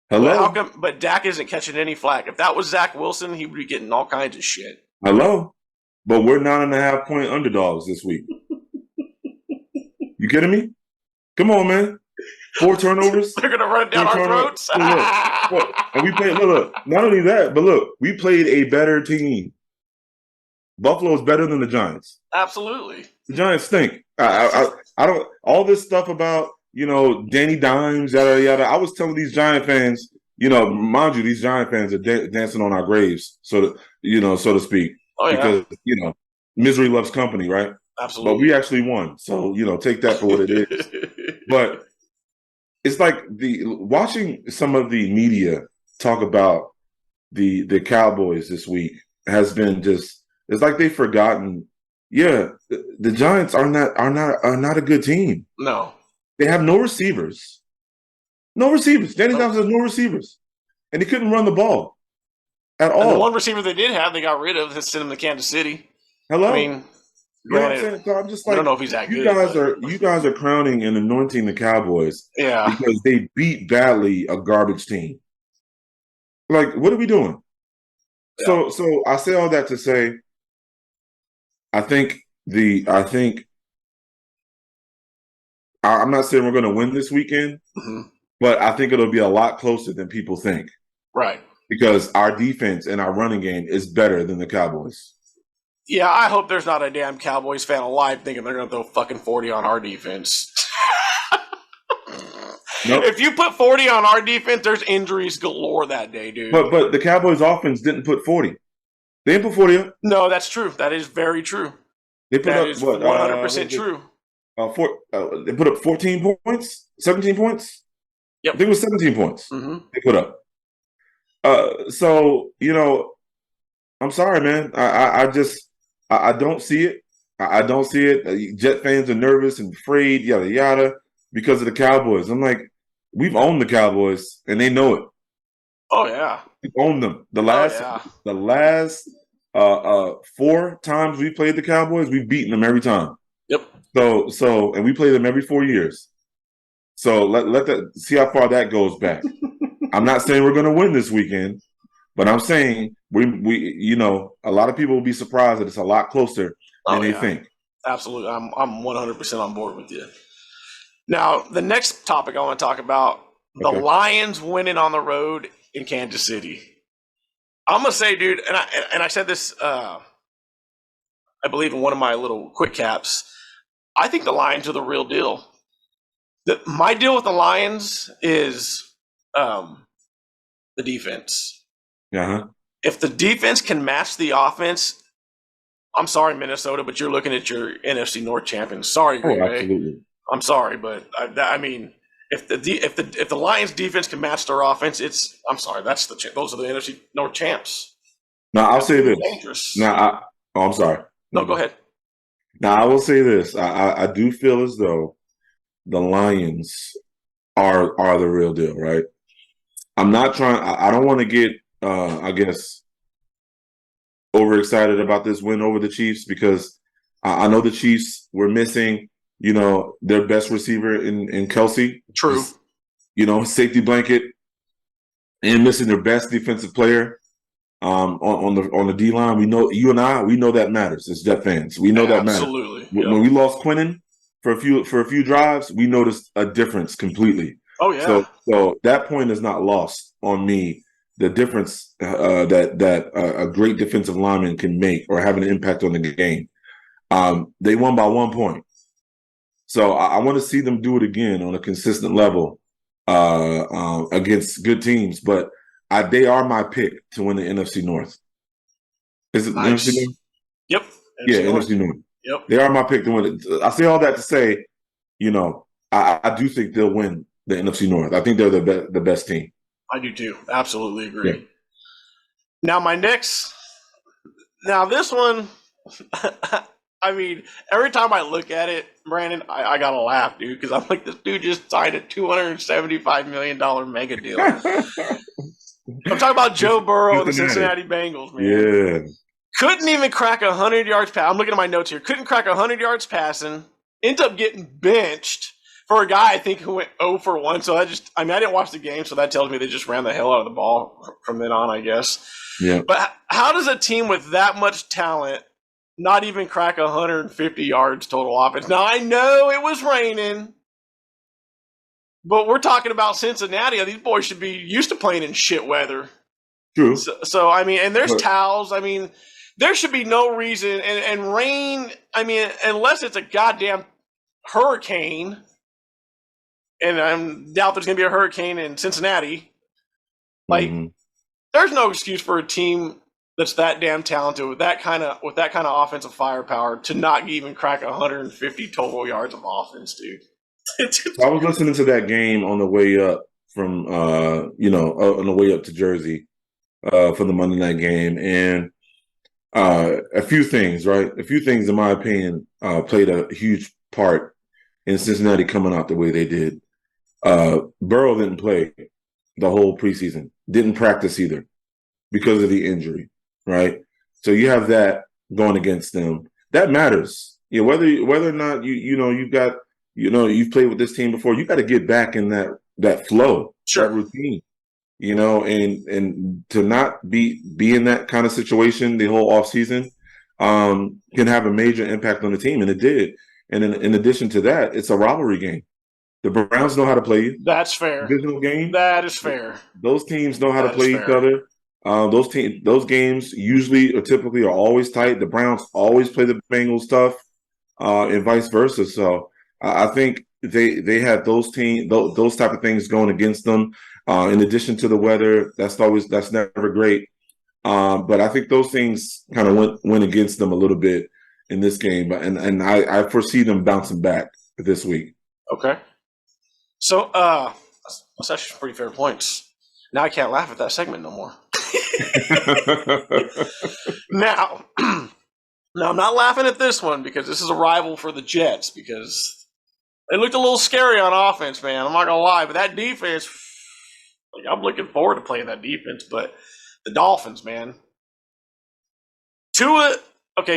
Hello? But Dak isn't catching any flack. If that was Zach Wilson, he would be getting all kinds of shit. Hello? But we're 9.5-point underdogs this week. You kidding me? Come on, man. 4 turnovers. They're going to run it down our throats. Look. And we played, look, not only that, but look, we played a better team. Buffalo is better than the Giants. Absolutely. The Giants stink. I don't, all this stuff about, Danny Dimes, yada, yada. I was telling these Giant fans, mind you, these Giant fans are dancing on our graves, so to speak. Oh, yeah. Because, misery loves company, right? Absolutely. But we actually won. So, take that for what it is. But it's like watching some of the media talk about the Cowboys this week has been just, it's like they've forgotten. Yeah, the Giants are not a good team. No. They have no receivers. No receivers. Danny Dimes has no receivers. And he couldn't run the ball at all. And the one receiver they did have, they got rid of, sent him to Kansas City. Hello? I mean, so I'm just like, I don't know if he's that good. You guys are crowning and anointing the Cowboys. Yeah. Because they beat badly a garbage team. Like, what are we doing? Yeah. So I say all that to say, I think I'm not saying we're going to win this weekend, but I think it'll be a lot closer than people think. Right. Because our defense and our running game is better than the Cowboys. Yeah, I hope there's not a damn Cowboys fan alive thinking they're going to throw fucking 40 on our defense. Nope. If you put 40 on our defense, there's injuries galore that day, dude. But the Cowboys offense didn't put 40. They didn't put 40 up. No, that's true. That is very true. They put that up is what? 100% true. They put up 14 points, 17 points. Yep. I think it was 17 points. Mm-hmm. They put up. So I'm sorry, man. I don't see it. I don't see it. Jet fans are nervous and afraid, yada yada, because of the Cowboys. I'm like, we've owned the Cowboys, and they know it. Oh yeah, we've owned them. The last 4 times we played the Cowboys, we've beaten them every time. Yep. So, and we play them every 4 years. So let that see how far that goes back. I'm not saying we're going to win this weekend, But I'm saying we you know, a lot of people will be surprised that it's a lot closer than they think. Absolutely. I'm 100% on board with you. Now, the next topic I want to talk about, the Okay. Lions winning on the road in Kansas City. I'm going to say, dude, and I said this, I believe in one of my little quick caps, I think the Lions are the real deal. My deal with the Lions is the defense. Uh-huh. If the defense can match the offense, I'm sorry, Minnesota, but you're looking at your NFC North champions. Sorry, Green Bay. Absolutely. I'm sorry, but I mean, if the Lions defense can match their offense, I'm sorry, those are the NFC North champs. Now I'll say this. Dangerous. I'm sorry. No, go ahead. Now I will say this. I do feel as though the Lions are the real deal, right? I'm not trying. I don't want to get, I guess, overexcited about this win over the Chiefs because I know the Chiefs were missing, you know, their best receiver in Kelsey. True. You know, safety blanket, and missing their best defensive player on the D line. We know you and we know that matters as Jet fans. We know that matters. Absolutely. When we lost Quinnen for a few drives, we noticed a difference completely. Oh yeah. So that point is not lost on me. The difference that a great defensive lineman can make or have an impact on the game. They won by 1 point. So I want to see them do it again on a consistent level against good teams. But they are my pick to win the NFC North. Is it nice. NFC North? Yep. NFC North. Yep. They are my pick to win it. I say all that to say, you know, I do think they'll win the NFC North. I think they're the best team. I do too. Absolutely agree. Yeah. Now this one, I mean, every time I look at it, Brandon, I gotta laugh, dude, because I'm like, this dude just signed a $275 million mega deal. I'm talking about Joe Burrow and the Cincinnati Bengals, man. Yeah. Couldn't even crack 100 yards pass. I'm looking at my notes here. Couldn't crack 100 yards passing. Ends up getting benched for a guy, I think, who went 0 for 1. So I didn't watch the game, so that tells me they just ran the hell out of the ball from then on, I guess. Yeah. But how does a team with that much talent not even crack 150 yards total offense? Now, I know it was raining, but we're talking about Cincinnati. These boys should be used to playing in shit weather. True. So I mean, and there's towels. I mean, there should be no reason. And rain, I mean, unless it's a goddamn hurricane, and I doubt there's going to be a hurricane in Cincinnati, like, there's no excuse for a team that's that damn talented with that kind of offensive firepower to not even crack 150 total yards of offense, dude. I was listening to that game on the way up from, on the way up to Jersey for the Monday night game, and a few things, right? A few things, in my opinion, played a huge part in Cincinnati coming out the way they did. Burrow didn't play the whole preseason, didn't practice either because of the injury, right? So you have that going against them. That matters. Yeah, whether or not you've played with this team before, you got to get back in that flow, sure, that routine, and to not be in that kind of situation the whole offseason can have a major impact on the team, and it did. And in addition to that, it's a rivalry game. The Browns know how to play you. That's fair. Divisional game. That is fair. Those teams know how to play each other. Those games usually or typically are always tight. The Browns always play the Bengals tough, and vice versa. So I think they had those type of things going against them. In addition to the weather, that's never great. But I think those things kind of went against them a little bit in this game. And I foresee them bouncing back this week. Okay. So that's actually some pretty fair points. Now I can't laugh at that segment no more. Now I'm not laughing at this one because this is a rival for the Jets because they looked a little scary on offense, man. I'm not gonna lie, but that defense, like, I'm looking forward to playing that defense. But the Dolphins, man, Tua to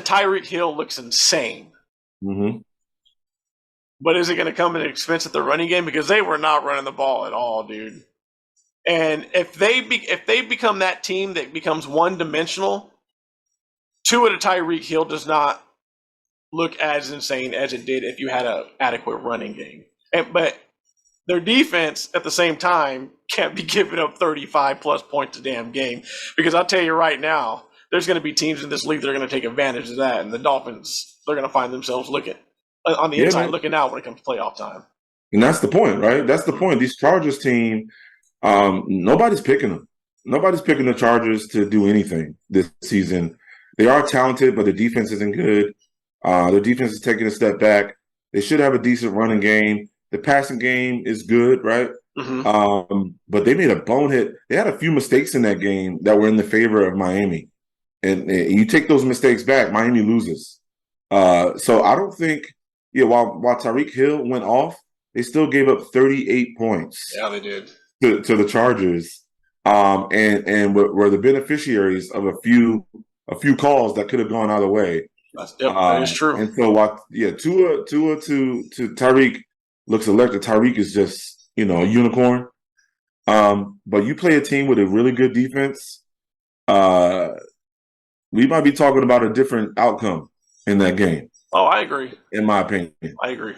Tyreek Hill looks insane. Mm-hmm. But is it going to come at the expense of the running game? Because they were not running the ball at all, dude. And if they become that team that becomes one-dimensional, Tua to Tyreek Hill does not look as insane as it did if you had an adequate running game. But their defense, at the same time, can't be giving up 35-plus points a damn game. Because I'll tell you right now, there's going to be teams in this league that are going to take advantage of that. And the Dolphins, they're going to find themselves looking on the inside, looking out when it comes to playoff time. And that's the point, right? That's the point. These Chargers team, nobody's picking them. Nobody's picking the Chargers to do anything this season. They are talented, but the defense isn't good. Their defense is taking a step back. They should have a decent running game. The passing game is good, right? Mm-hmm. But they made a bonehead. They had a few mistakes in that game that were in the favor of Miami. And you take those mistakes back, Miami loses. So I don't think, while Tyreek Hill went off, they still gave up 38 points. Yeah, they did. To the Chargers. And were the beneficiaries of a few calls that could have gone either way. That is true. And so, Tua to Tyreek looks electric. Tyreek is just, a unicorn. But you play a team with a really good defense, we might be talking about a different outcome in that game. Oh, I agree. In my opinion. I agree.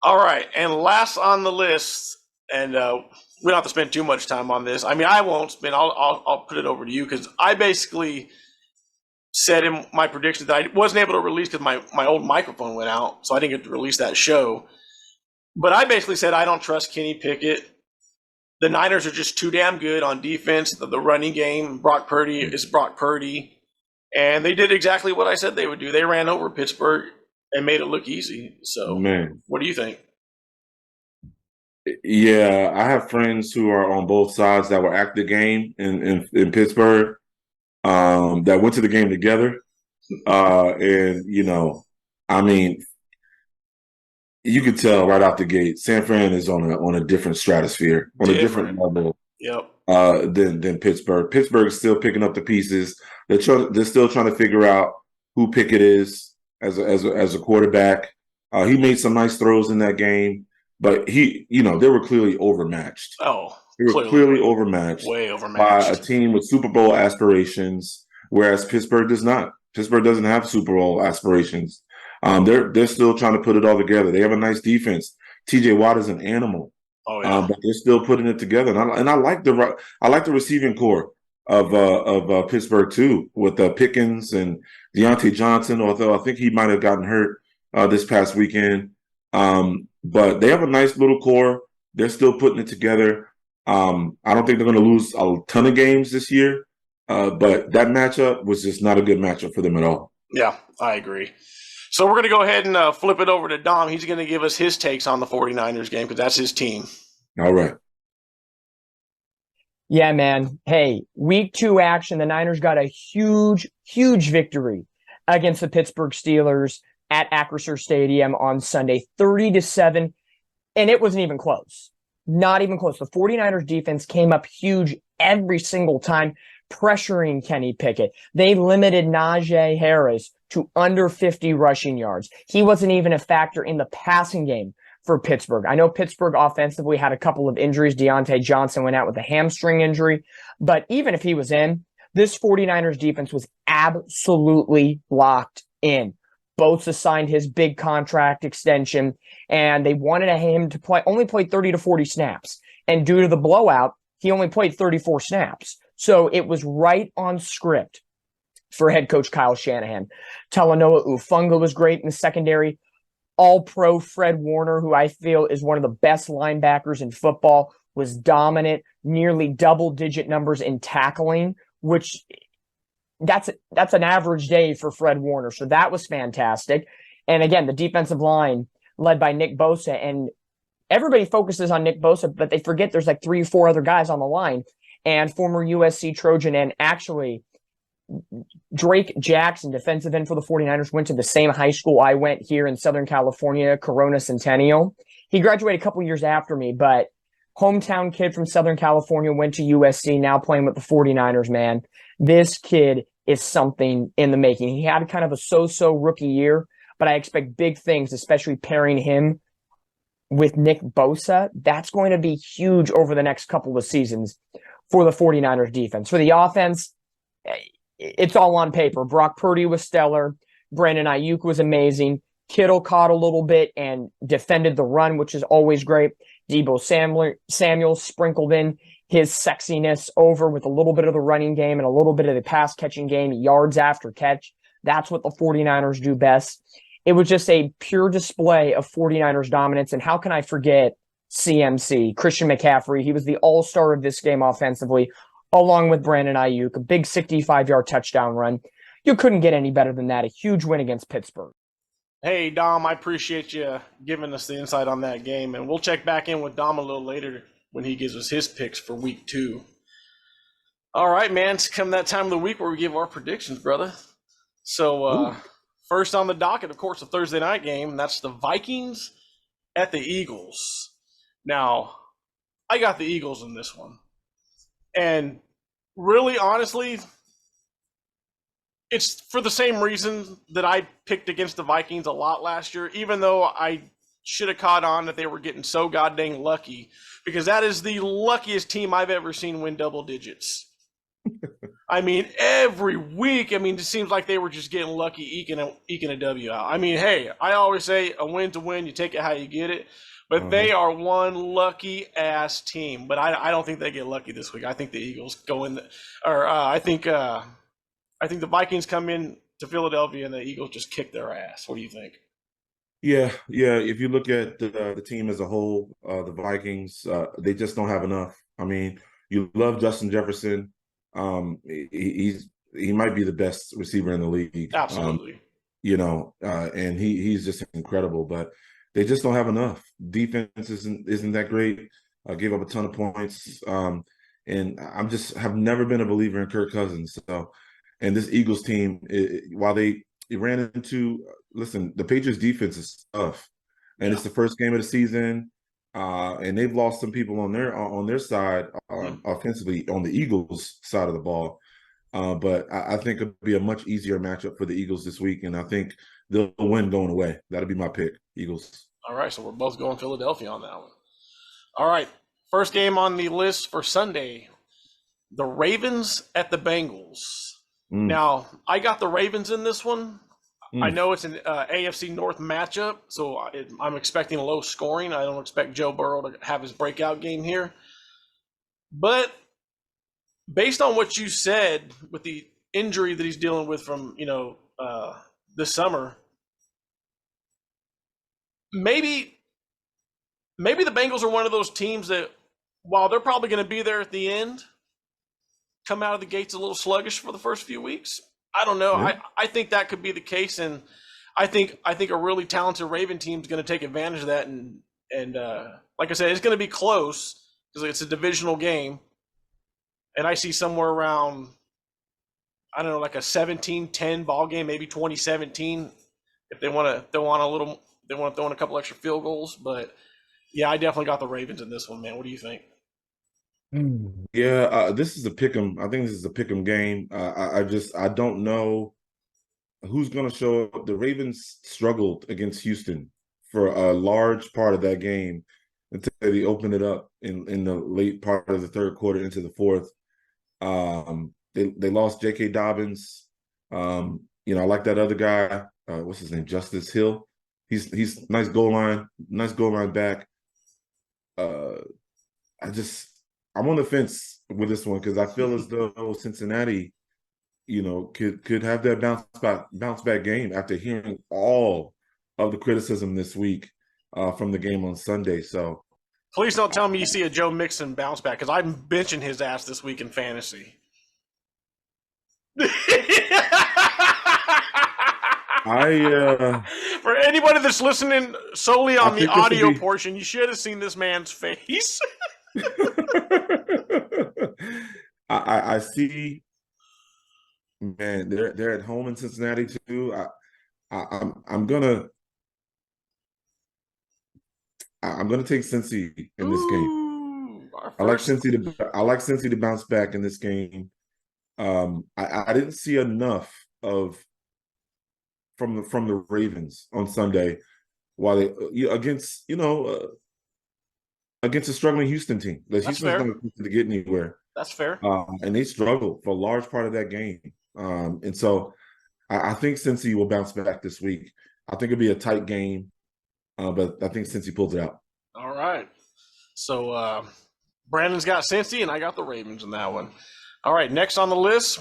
All right. And last on the list, and we don't have to spend too much time on this. I mean, I won't spend. I'll put it over to you because I basically said in my predictions that I wasn't able to release because my old microphone went out, so I didn't get to release that show. But I basically said I don't trust Kenny Pickett. The Niners are just too damn good on defense. The running game, Brock Purdy is Brock Purdy. And they did exactly what I said they would do. They ran over Pittsburgh and made it look easy. So, what do you think? Yeah, I have friends who are on both sides that were at the game in Pittsburgh that went to the game together. And, I mean, you could tell right out the gate, San Fran is on a different stratosphere, on a different level than Pittsburgh. Pittsburgh is still picking up the pieces. They're still trying to figure out who Pickett is as a quarterback. He made some nice throws in that game, but they were clearly overmatched. Oh, they were clearly overmatched. Way overmatched by a team with Super Bowl aspirations, whereas Pittsburgh does not. Pittsburgh doesn't have Super Bowl aspirations. They're still trying to put it all together. They have a nice defense. TJ Watt is an animal. Oh yeah. But they're still putting it together. And I like the receiving core of Pittsburgh too, with Pickens and Deontay Johnson, although I think he might have gotten hurt this past weekend. But they have a nice little core. They're still putting it together. I don't think they're going to lose a ton of games this year. But that matchup was just not a good matchup for them at all. Yeah, I agree. So we're going to go ahead and flip it over to Dom. He's going to give us his takes on the 49ers game because that's his team. All right. Yeah, man. Hey, week 2 action. The Niners got a huge, huge victory against the Pittsburgh Steelers at Acrisure Stadium on Sunday, 30-7. And it wasn't even close. Not even close. The 49ers defense came up huge every single time, pressuring Kenny Pickett. They limited Najee Harris to under 50 rushing yards. He wasn't even a factor in the passing game for Pittsburgh. I know Pittsburgh offensively had a couple of injuries. Deontay Johnson went out with a hamstring injury. But even if he was in, this 49ers defense was absolutely locked in. Bosa signed his big contract extension, and they wanted him to only play 30 to 40 snaps. And due to the blowout, he only played 34 snaps. So it was right on script for head coach Kyle Shanahan. Talanoa Ufunga was great in the secondary. All-pro Fred Warner, who I feel is one of the best linebackers in football, was dominant, nearly double-digit numbers in tackling, which that's an average day for Fred Warner. So that was fantastic. And again, the defensive line led by Nick Bosa. And everybody focuses on Nick Bosa, but they forget there's like 3 or 4 other guys on the line. And former USC Trojan and actually Drake Jackson, defensive end for the 49ers, went to the same high school I went here in Southern California, Corona Centennial. He graduated a couple years after me, but hometown kid from Southern California, went to USC, now playing with the 49ers, man. This kid is something in the making. He had kind of a so-so rookie year, but I expect big things, especially pairing him with Nick Bosa, that's going to be huge over the next couple of seasons for the 49ers defense. For the offense, it's all on paper. Brock Purdy was stellar. Brandon Ayuk was amazing. Kittle caught a little bit and defended the run, which is always great. Deebo Samuel sprinkled in his sexiness over with a little bit of the running game and a little bit of the pass catching game, yards after catch. That's what the 49ers do best. It was just a pure display of 49ers dominance. And how can I forget CMC, Christian McCaffrey? He was the all-star of this game offensively, along with Brandon Ayuk, a big 65-yard touchdown run. You couldn't get any better than that. A huge win against Pittsburgh. Hey, Dom, I appreciate you giving us the insight on that game. And we'll check back in with Dom a little later when he gives us his picks for week 2. All right, man. It's come that time of the week where we give our predictions, brother. So, first on the docket, of course, the Thursday night game. That's the Vikings at the Eagles. Now, I got the Eagles in this one. And really, honestly, it's for the same reason that I picked against the Vikings a lot last year, even though I should have caught on that they were getting so goddamn lucky, because that is the luckiest team I've ever seen win double digits. I mean, every week, it seems like they were just getting lucky, eking a W out. I mean, hey, I always say a win to win, you take it how you get it. But they are one lucky-ass team. But I don't think they get lucky this week. I think the Eagles go in I think the Vikings come in to Philadelphia and the Eagles just kick their ass. What do you think? Yeah. If you look at the team as a whole, the Vikings, they just don't have enough. I mean, you love Justin Jefferson. He might be the best receiver in the league. Absolutely. And he's just incredible, but they just don't have enough. Defense isn't that great. Gave up a ton of points. And have never been a believer in Kirk Cousins. So, and this Eagles team, while they ran into, the Patriots defense is tough, and it's the first game of the season. And they've lost some people on their side offensively on the Eagles side of the ball. But I think it'll be a much easier matchup for the Eagles this week, and I think they'll win going away. That'll be my pick, Eagles. All right, so we're both going Philadelphia on that one. All right, first game on the list for Sunday, the Ravens at the Bengals. Now, I got the Ravens in this one. I know it's an AFC North matchup, so I'm expecting a low scoring. I don't expect Joe Burrow to have his breakout game here. But based on what you said with the injury that he's dealing with from, this summer, maybe the Bengals are one of those teams that, while they're probably going to be there at the end, come out of the gates a little sluggish for the first few weeks. I don't know. Yeah. I think that could be the case, and I think a really talented Raven team is going to take advantage of that. And like I said, it's going to be close because it's a divisional game, and I see somewhere around, I don't know, like a 17-10 ball game, maybe 2017, if they want to throw in a couple extra field goals. But yeah, I definitely got the Ravens in this one, man. What do you think? Yeah, this is a pick'em. I think this is a pick'em game. I don't know who's going to show up. The Ravens struggled against Houston for a large part of that game until they opened it up in the late part of the third quarter into the fourth. They lost J.K. Dobbins. I like that other guy. What's his name? Justice Hill. He's nice goal line back. I'm on the fence with this one because I feel as though Cincinnati, could have that bounce back game after hearing all of the criticism this week from the game on Sunday. So please don't tell me you see a Joe Mixon bounce back, because I'm benching his ass this week in fantasy. For anybody that's listening solely on the audio portion, you should have seen this man's face. I see, man. They're at home in Cincinnati too. I'm gonna take Cincy in this game. I like Cincy to bounce back in this game. I didn't see enough from the Ravens on Sunday while they against against a struggling Houston team. The Houston's fair. not expected to get anywhere. That's fair. And they struggled for a large part of that game. And so I think Cincy will bounce back this week. I think it'll be a tight game, but I think Cincy pulls it out. All right. So Brandon's got Cincy, and I got the Ravens in that one. All right, next on the list,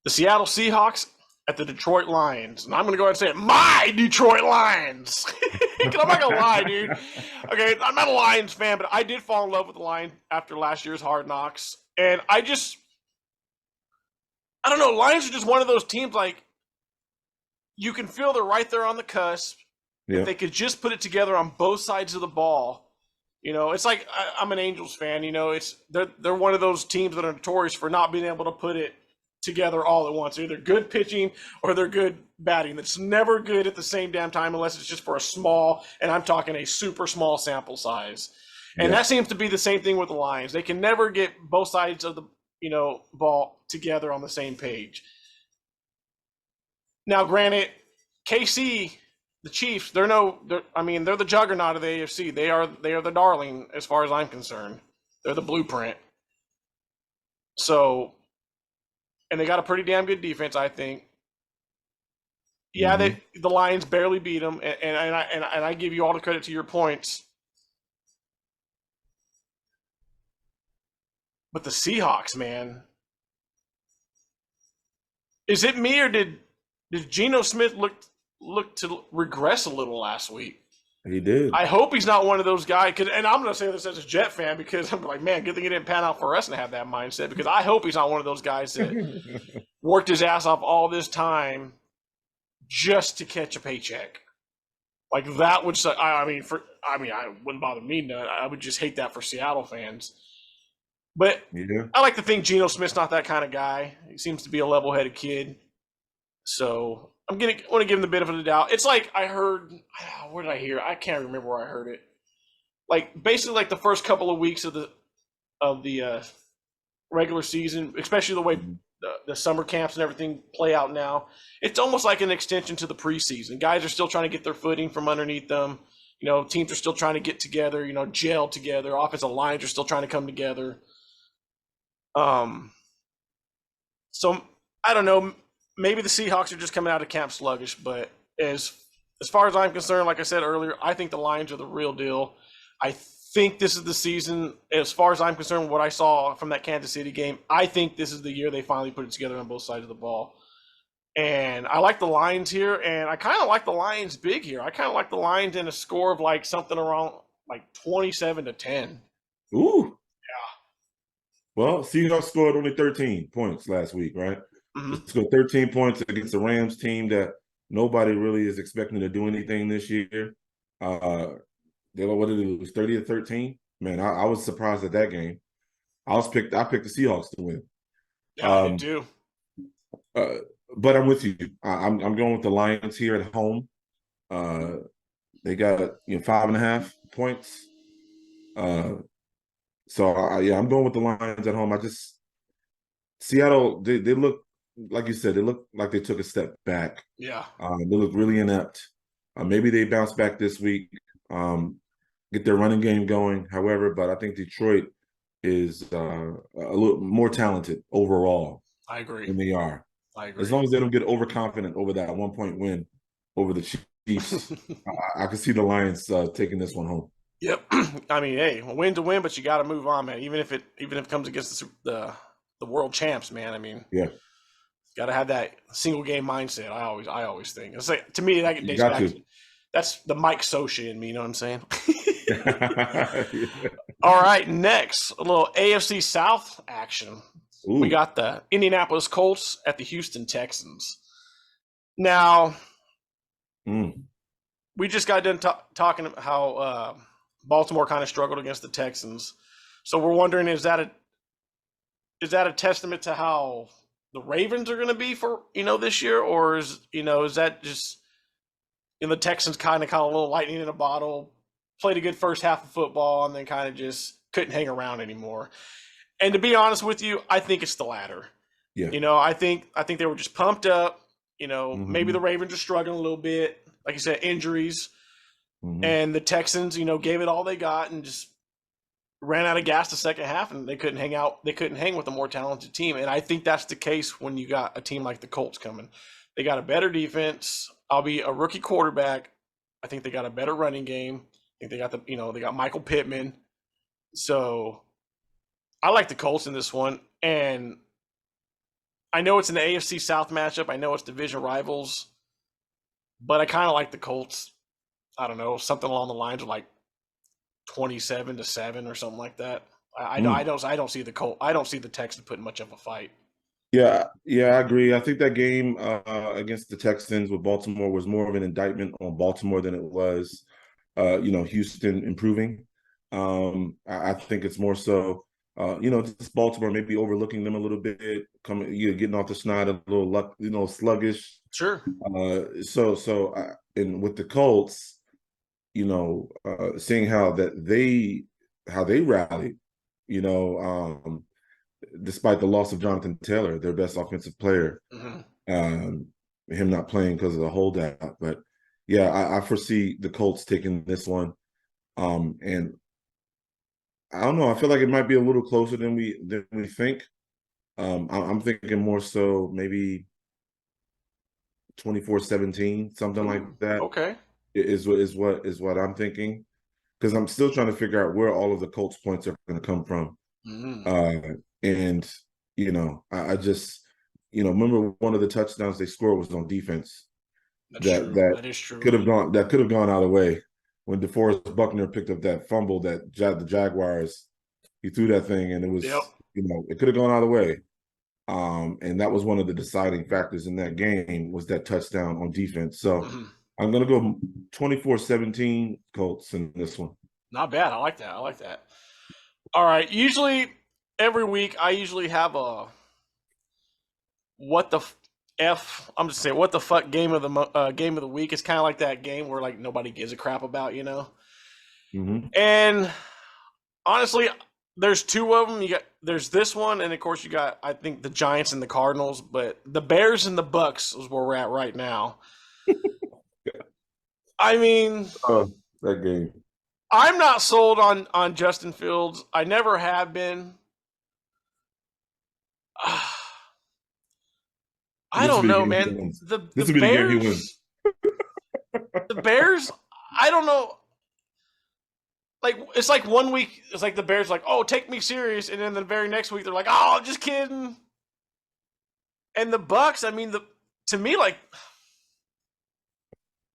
the Seattle Seahawks at the Detroit Lions. And I'm going to go ahead and say it, my Detroit Lions. I'm not going to lie, dude. Okay, I'm not a Lions fan, but I did fall in love with the Lions after last year's Hard Knocks. And I don't know, Lions are just one of those teams, like, you can feel they're right there on the cusp. Yeah. If they could just put it together on both sides of the ball. It's like I'm an Angels fan. They're one of those teams that are notorious for not being able to put it together all at once. Either good pitching or they're good batting. That's never good at the same damn time unless it's just for a small, and I'm talking a super small sample size. And that seems to be the same thing with the Lions. They can never get both sides of the ball together on the same page. Now, granted, KC, the Chiefs, they're the juggernaut of the AFC. They are the darling as far as I'm concerned. They're the blueprint. So, and they got a pretty damn good defense, I think. Yeah, the Lions barely beat them, and I give you all the credit to your points. But the Seahawks, man, is it me or did Geno Smith look to regress a little last week? He did. I hope he's not one of those guys, and I'm going to say this as a Jet fan because I'm like, man, good thing it didn't pan out for us to have that mindset, because I hope he's not one of those guys that worked his ass off all this time just to catch a paycheck. Like, that would suck. I wouldn't bother me none. I would just hate that for Seattle fans. But I like to think Geno Smith's not that kind of guy. He seems to be a level-headed kid. So I'm want to give him the benefit of the doubt. It's like I heard, where did I hear? I can't remember where I heard it. Like, basically, like the first couple of weeks of the regular season, especially the way the summer camps and everything play out now, it's almost like an extension to the preseason. Guys are still trying to get their footing from underneath them. Teams are still trying to get together, gel together. Offensive lines are still trying to come together. So I don't know. Maybe the Seahawks are just coming out of camp sluggish, but as far as I'm concerned, like I said earlier, I think the Lions are the real deal. I think this is the season, as far as I'm concerned, what I saw from that Kansas City game, I think this is the year they finally put it together on both sides of the ball. And I like the Lions here, and I kind of like the Lions big here. I kind of like the Lions in a score of like something around like 27-10. Ooh. Well, Seahawks scored only 13 points last week, right? They scored 13 points against the Rams team that nobody really is expecting to do anything this year. What did they lose? 30-13? Man, I was surprised at that game. I picked the Seahawks to win. Yeah, I did too. But I'm with you. I'm going with the Lions here at home. They got 5.5 points. So I'm going with the Lions at home. Seattle, they look, like you said, they look like they took a step back. Yeah. They look really inept. Maybe they bounce back this week, get their running game going. However, but I think Detroit is a little more talented overall. I agree. Than they are. I agree. As long as they don't get overconfident over that 1-point win over the Chiefs, I can see the Lions taking this one home. Yep. I mean, hey, a win's a win, but you got to move on, man. Even if it comes against the world champs, man. I mean, got to have that single game mindset. I always think it's like, to me, that dates back. That's the Mike Socha in me. You know what I'm saying? All right, next, a little AFC South action. Ooh. We got the Indianapolis Colts at the Houston Texans. Now, we just got done talking about how Baltimore kind of struggled against the Texans. So we're wondering, is that a testament to how the Ravens are going to be for this year, or is that just the Texans kind of a little lightning in a bottle, played a good first half of football, and then kind of just couldn't hang around anymore? And to be honest with you, I think it's the latter. Yeah. I think they were just pumped up. Maybe the Ravens are struggling a little bit. Like you said, injuries. And the Texans, gave it all they got and just ran out of gas the second half, and they couldn't hang out. They couldn't hang with a more talented team. And I think that's the case when you got a team like the Colts coming. They got a better defense. I'll be a rookie quarterback. I think they got a better running game. I think they got they got Michael Pittman. So I like the Colts in this one. And I know it's an AFC South matchup. I know it's division rivals, but I kind of like the Colts. I don't know, something along the lines of like 27-7 or something like that. I don't see the Colt. I don't see the Texans putting much of a fight. Yeah, I agree. I think that game against the Texans with Baltimore was more of an indictment on Baltimore than it was, Houston improving. I think it's more so, just Baltimore maybe overlooking them a little bit, getting off the schneid a little sluggish. Sure. And with the Colts, seeing how they rallied, despite the loss of Jonathan Taylor, their best offensive player, him not playing because of the holdout. But yeah, I foresee the Colts taking this one. And I don't know. I feel like it might be a little closer than we think. I'm thinking more so maybe 24-17, something like that. Okay. Is what I'm thinking, because I'm still trying to figure out where all of the Colts points are going to come from. And I just remember one of the touchdowns they scored was on defense. That is true. Could have gone out of the way when DeForest Buckner picked up that fumble that the Jaguars. He threw that thing and it was it could have gone out of the way. And that was one of the deciding factors in that game was that touchdown on defense. So I'm going to go 24-17 Colts in this one. Not bad. I like that. All right. Usually every week I usually have a what the I'm just saying what the fuck game of the week. It's kind of like that game where like nobody gives a crap about, And honestly, there's two of them. There's this one, and of course you got I think the Giants and the Cardinals, but the Bears and the Bucks is where we're at right now. I mean, that game. I'm not sold on Justin Fields. I never have been. I don't know, man. The Bears. The Bears. I don't know. Like it's like 1 week, it's like the Bears like, oh, take me serious, and then the very next week they're like, oh, just kidding. And the Bucks, I mean, to me, like,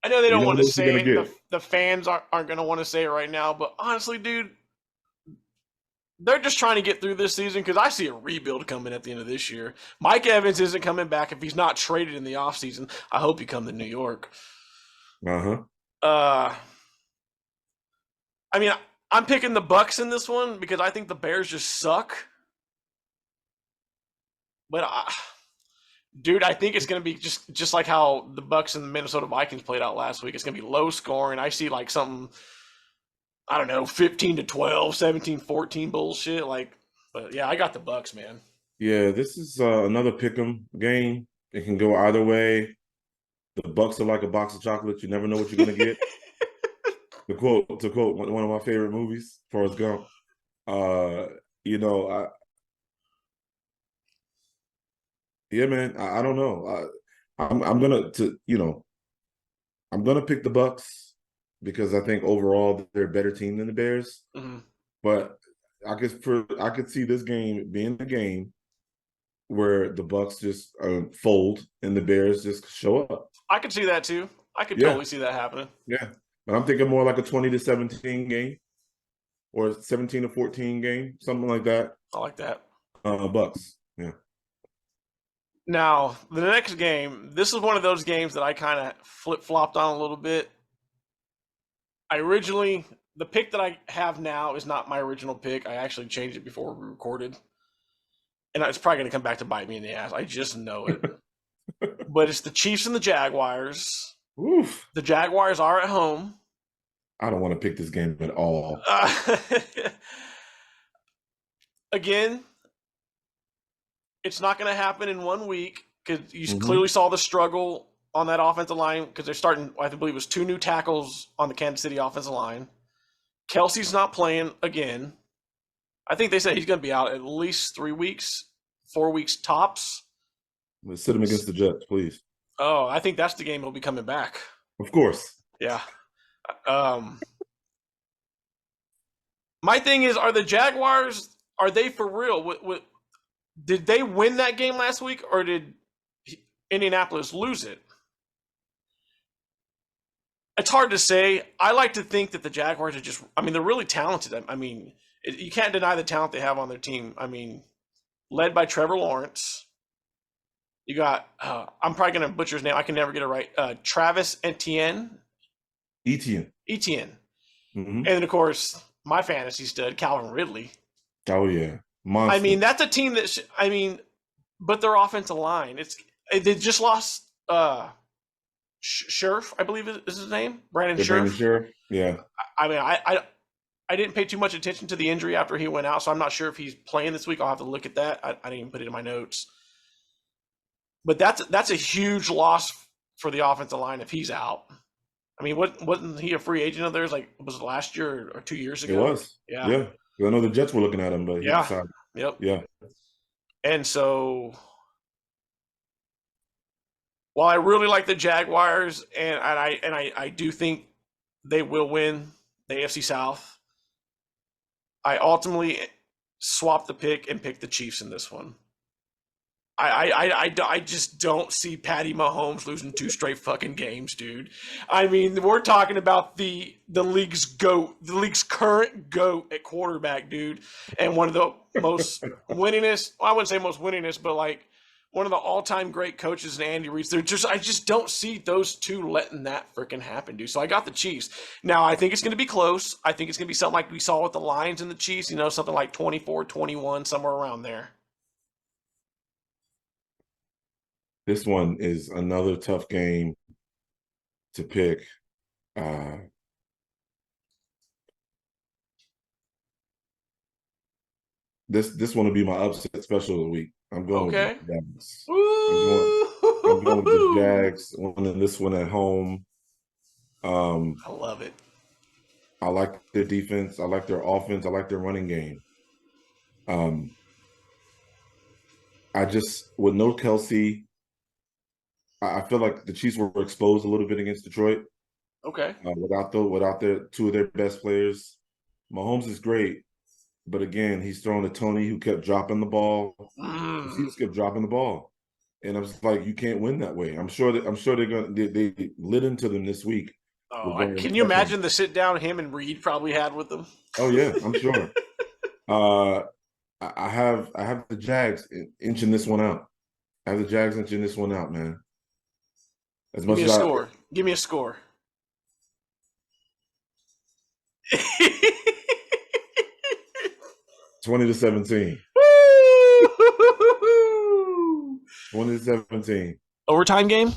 I know they don't want to say it. The fans aren't going to want to say it right now, but honestly, dude, they're just trying to get through this season because I see a rebuild coming at the end of this year. Mike Evans isn't coming back if he's not traded in the offseason. I hope he come to New York. I mean, I'm picking the Bucks in this one because I think the Bears just suck. But dude, I think it's going to be just like how the Bucks and the Minnesota Vikings played out last week. It's going to be low scoring. I see like something, I don't know, 15-12, 17-14 bullshit. But yeah, I got the Bucks, man. Yeah, this is another pick'em game. It can go either way. The Bucks are like a box of chocolates. You never know what you're going to get. To quote one of my favorite movies, Forrest Gump. Yeah, man. I don't know. I'm gonna pick the Bucks because I think overall they're a better team than the Bears. But I could see this game being a game where the Bucks just fold and the Bears just show up. I could see that too. I could totally see that happening. Yeah. But I'm thinking more like a 20-17 game or 17-14 game, something like that. I like that. Bucks. Yeah. Now, the next game, this is one of those games that I kind of flip-flopped on a little bit. The pick that I have now is not my original pick. I actually changed it before we recorded. And it's probably going to come back to bite me in the ass. I just know it. But it's the Chiefs and the Jaguars. Oof. The Jaguars are at home. I don't want to pick this game at all. Again, it's not going to happen in 1 week because you clearly saw the struggle on that offensive line because they're starting, I believe it was 2 new tackles on the Kansas City offensive line. Kelsey's not playing again. I think they said he's going to be out at least 3 weeks, 4 weeks tops. Let's sit him against the Jets, please. Oh, I think that's the game he'll be coming back. Of course. Yeah. My thing is, are the Jaguars, are they for real? Did they win that game last week, or did Indianapolis lose it? It's hard to say. I like to think that the Jaguars are just, I mean, they're really talented. I mean, you can't deny the talent they have on their team. I mean, led by Trevor Lawrence. You got, I'm probably going to butcher his name. I can never get it right. Travis Etienne. Etienne. Mm-hmm. And then, of course, my fantasy stud, Calvin Ridley. Oh, yeah. Monster. I mean, that's a team that, but their offensive line, they just lost Scherf, I believe is his name. Brandon Scherf. Yeah. I mean, I didn't pay too much attention to the injury after he went out, so I'm not sure if he's playing this week. I'll have to look at that. I didn't even put it in my notes. But that's a huge loss for the offensive line if he's out. I mean, wasn't he a free agent of theirs? Like, was it last year or 2 years ago? It was. Yeah. Yeah. I know the Jets were looking at him, but he decided. Yep. Yeah. And so, while I really like the Jaguars, and I do think they will win the AFC South, I ultimately swapped the pick and picked the Chiefs in this one. I just don't see Patty Mahomes losing 2 straight fucking games, dude. I mean, we're talking about the league's GOAT, the league's current GOAT at quarterback, dude, and one of the most winningest, well, I wouldn't say most winningest, but like one of the all-time great coaches in Andy Reid. I just don't see those two letting that freaking happen, dude. So I got the Chiefs. Now, I think it's going to be close. I think it's going to be something like we saw with the Lions and the Chiefs, something like 24-21, somewhere around there. This one is another tough game to pick. This one will be my upset special of the week. I'm going with the Jags. I'm going with the Jags, winning this one at home. I love it. I like their defense. I like their offense. I like their running game. I just, with no Kelsey, I feel like the Chiefs were exposed a little bit against Detroit. Okay. Without their 2 of their best players. Mahomes is great, but again, he's throwing to Tony, who kept dropping the ball. He just kept dropping the ball, and I was like, you can't win that way. I'm sure they're gonna they lit into them this week. Oh, can you imagine the sit down him and Reed probably had with them? Oh yeah, I'm sure. I have the Jags inching this one out. I have the Jags inching this one out, man. Give me a score. Give me a score. 20-17. 20-17. Overtime game?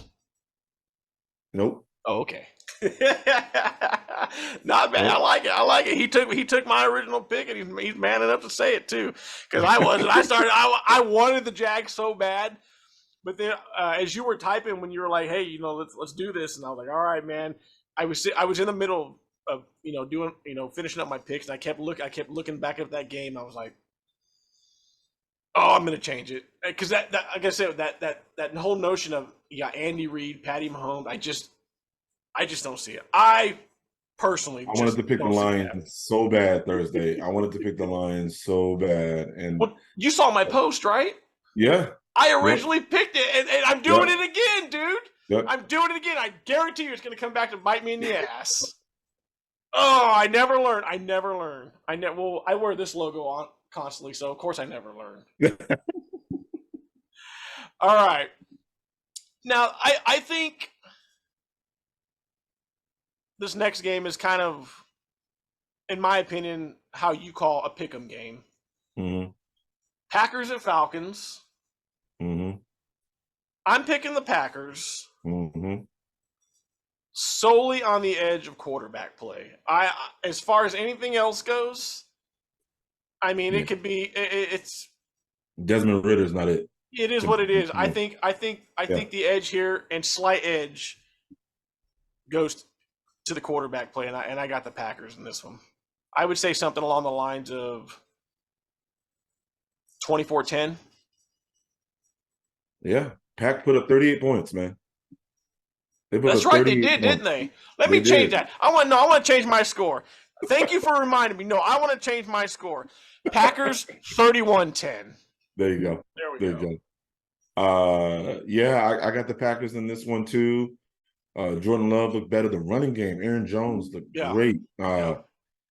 Nope. Oh, okay. Not bad. I like it. He took my original pick, and he's man enough to say it too. Because I wasn't. I wanted the Jags so bad. But then, as you were typing, when you were like, "Hey, let's do this," and I was like, "All right, man." I was in the middle of doing finishing up my picks, and I kept looking back at that game. And I was like, "Oh, I'm gonna change it," because that like I said, that whole notion of Andy Reid, Patty Mahomes, I just don't see it. I personally, I wanted to pick the Lions so bad Thursday. I wanted to pick the Lions so bad, and you saw my post, right? Yeah. I originally picked it, and I'm doing it again, dude. Yep. I'm doing it again. I guarantee you it's going to come back to bite me in the ass. Oh, I never learn. I wear this logo on constantly, so of course I never learn. All right. Now, I think this next game is kind of, in my opinion, how you call a pick'em game. Mm-hmm. Packers and Falcons. Mm-hmm. I'm picking the Packers mm-hmm. solely on the edge of quarterback play. As far as anything else goes, I mean, it could be it's Desmond Ritter's not it. It is what it is. I think the edge here and slight edge goes to the quarterback play, and I got the Packers in this one. I would say something along the lines of 24-10. Yeah, Pack put up 38 points, man. That's right, they did, didn't they? Let me change that. I want to change my score. Thank you for reminding me. No, I want to change my score. Packers 31-10. There you go. There we go. Yeah, I got the Packers in this one too. Jordan Love looked better. The running game, Aaron Jones looked great. And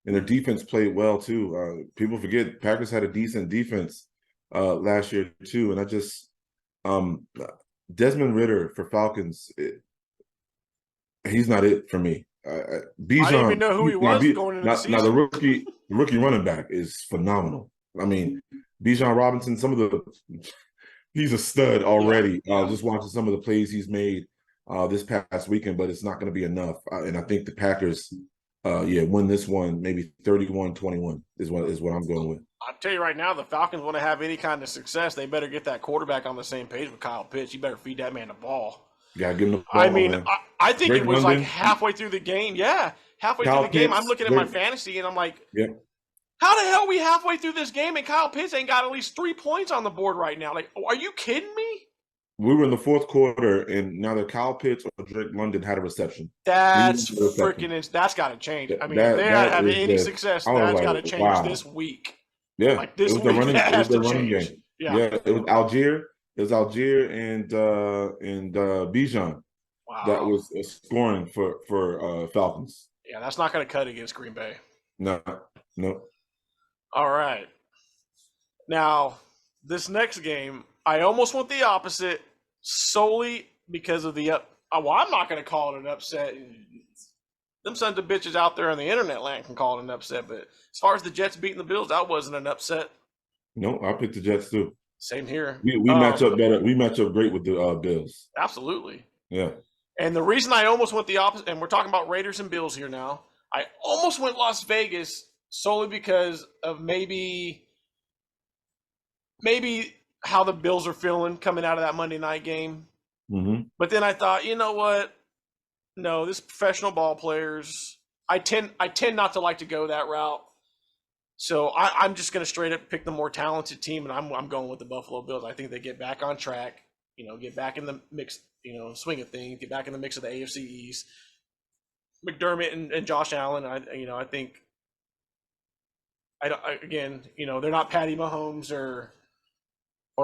their defense played well too. People forget Packers had a decent defense last year too. And I just Desmond Ridder for Falcons, he's not it for me. Bijan, I didn't even know who he was going into the season. Now the rookie running back is phenomenal. I mean, Bijan Robinson, he's a stud already. Just watching some of the plays he's made this past weekend, but it's not going to be enough. And I think the Packers, win this one, maybe 31-21 is what I'm going with. I'll tell you right now, the Falcons want to have any kind of success, they better get that quarterback on the same page with Kyle Pitts. You better feed that man the ball. Yeah, give him the ball. I mean, I think it was like halfway through the game. Yeah, halfway through the game, I'm looking at my fantasy, and I'm like, how the hell are we halfway through this game and Kyle Pitts ain't got at least 3 points on the board right now? Like, are you kidding me? We were in the fourth quarter, and neither Kyle Pitts or Drake London had a reception. That's freaking – that's got to change. I mean, if they're not having any success, that's got to change this week. Yeah, like this week, it was the running change. game. Yeah, it was Algier. It was Algier and Bijan that was scoring for Falcons. Yeah, that's not going to cut against Green Bay. No. All right. Now, this next game, I almost went the opposite solely because of the I'm not going to call it an upset. Them sons of bitches out there on the internet land can call it an upset, but as far as the Jets beating the Bills, that wasn't an upset. No, I picked the Jets too. Same here. We match up better. We match up great with the Bills. Absolutely. Yeah. And the reason I almost went the opposite, and we're talking about Raiders and Bills here now, I almost went Las Vegas solely because of maybe how the Bills are feeling coming out of that Monday night game. Mm-hmm. But then I thought, you know what? No, this professional ball players. I tend not to like to go that route. So I'm just going to straight up pick the more talented team, and I'm going with the Buffalo Bills. I think they get back on track, get back in the mix, swing of things, get back in the mix of the AFC East. McDermott and Josh Allen, I think. They're not Patty Mahomes or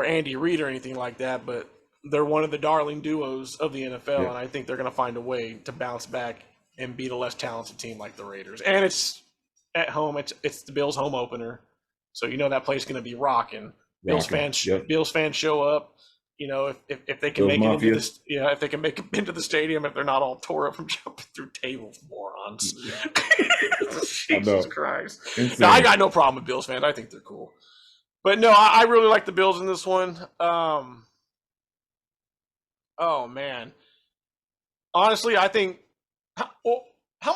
Andy Reid or anything like that, but they're one of the darling duos of the NFL, and I think they're going to find a way to bounce back and beat a less talented team like the Raiders. And it's at home. It's the Bills' home opener, so that place is going to be rocking. Bills fans show up. If they can make it into if they can make it into the stadium, if they're not all tore up from jumping through tables, morons. Jesus Christ! No, I got no problem with Bills fans. I think they're cool, but no, I really like the Bills in this one. Oh man, honestly, I think. How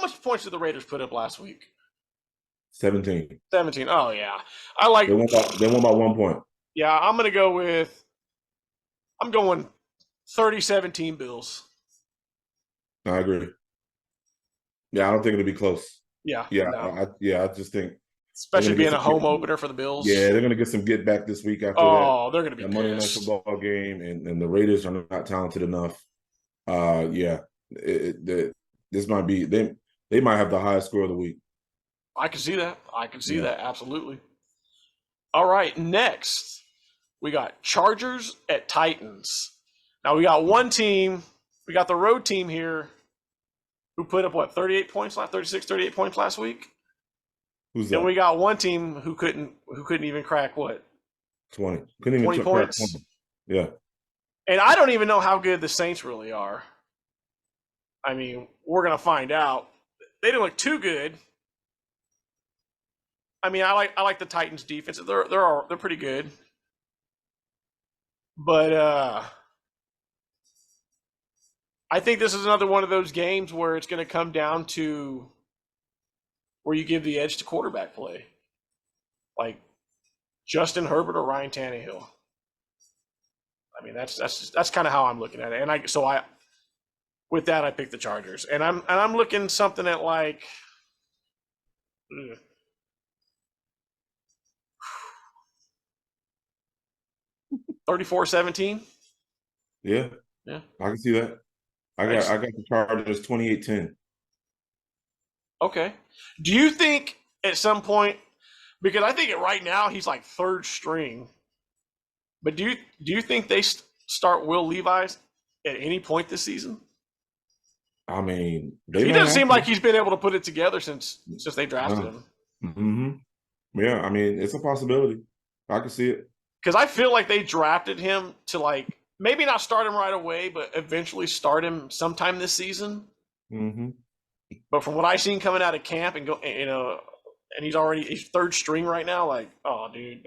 much points did the Raiders put up last week? 17. Oh yeah, I like. They won by 1 point. Yeah, I'm going 30-17 Bills. I agree. Yeah, I don't think it'll be close. Yeah. I just think, especially being a home opener for the Bills. Yeah, they're gonna get some get back this week after that. Oh, they're gonna be Monday Night Football game, and the Raiders are not talented enough. This might be they might have the highest score of the week. I can see that. That absolutely. All right, next we got Chargers at Titans. Now we got one team. We got the road team here, who put up 38 points last week. Who's that? And we got one team who couldn't even crack 20. Couldn't even 20 points. 20. Yeah. And I don't even know how good the Saints really are. I mean, we're gonna find out. They didn't look too good. I mean, I like the Titans' defense. They're pretty good. But I think this is another one of those games where it's going to come down to where you give the edge to quarterback play, like Justin Herbert or Ryan Tannehill. I mean, that's kind of how I'm looking at it. And I with that, I picked the Chargers, and I'm looking something at like 34-17. Yeah, Yeah. I can see that. I got the Chargers 28-10. Okay. Do you think at some point, because I think right now he's like third string, but do you think they start Will Levis at any point this season? I mean, He doesn't seem like he's been able to put it together since they drafted him. Mm-hmm. Yeah, I mean, it's a possibility. I can see it. Because I feel like they drafted him to like maybe not start him right away, but eventually start him sometime this season. Mm-hmm. But from what I've seen coming out of camp and and he's third string right now. Like, oh, dude,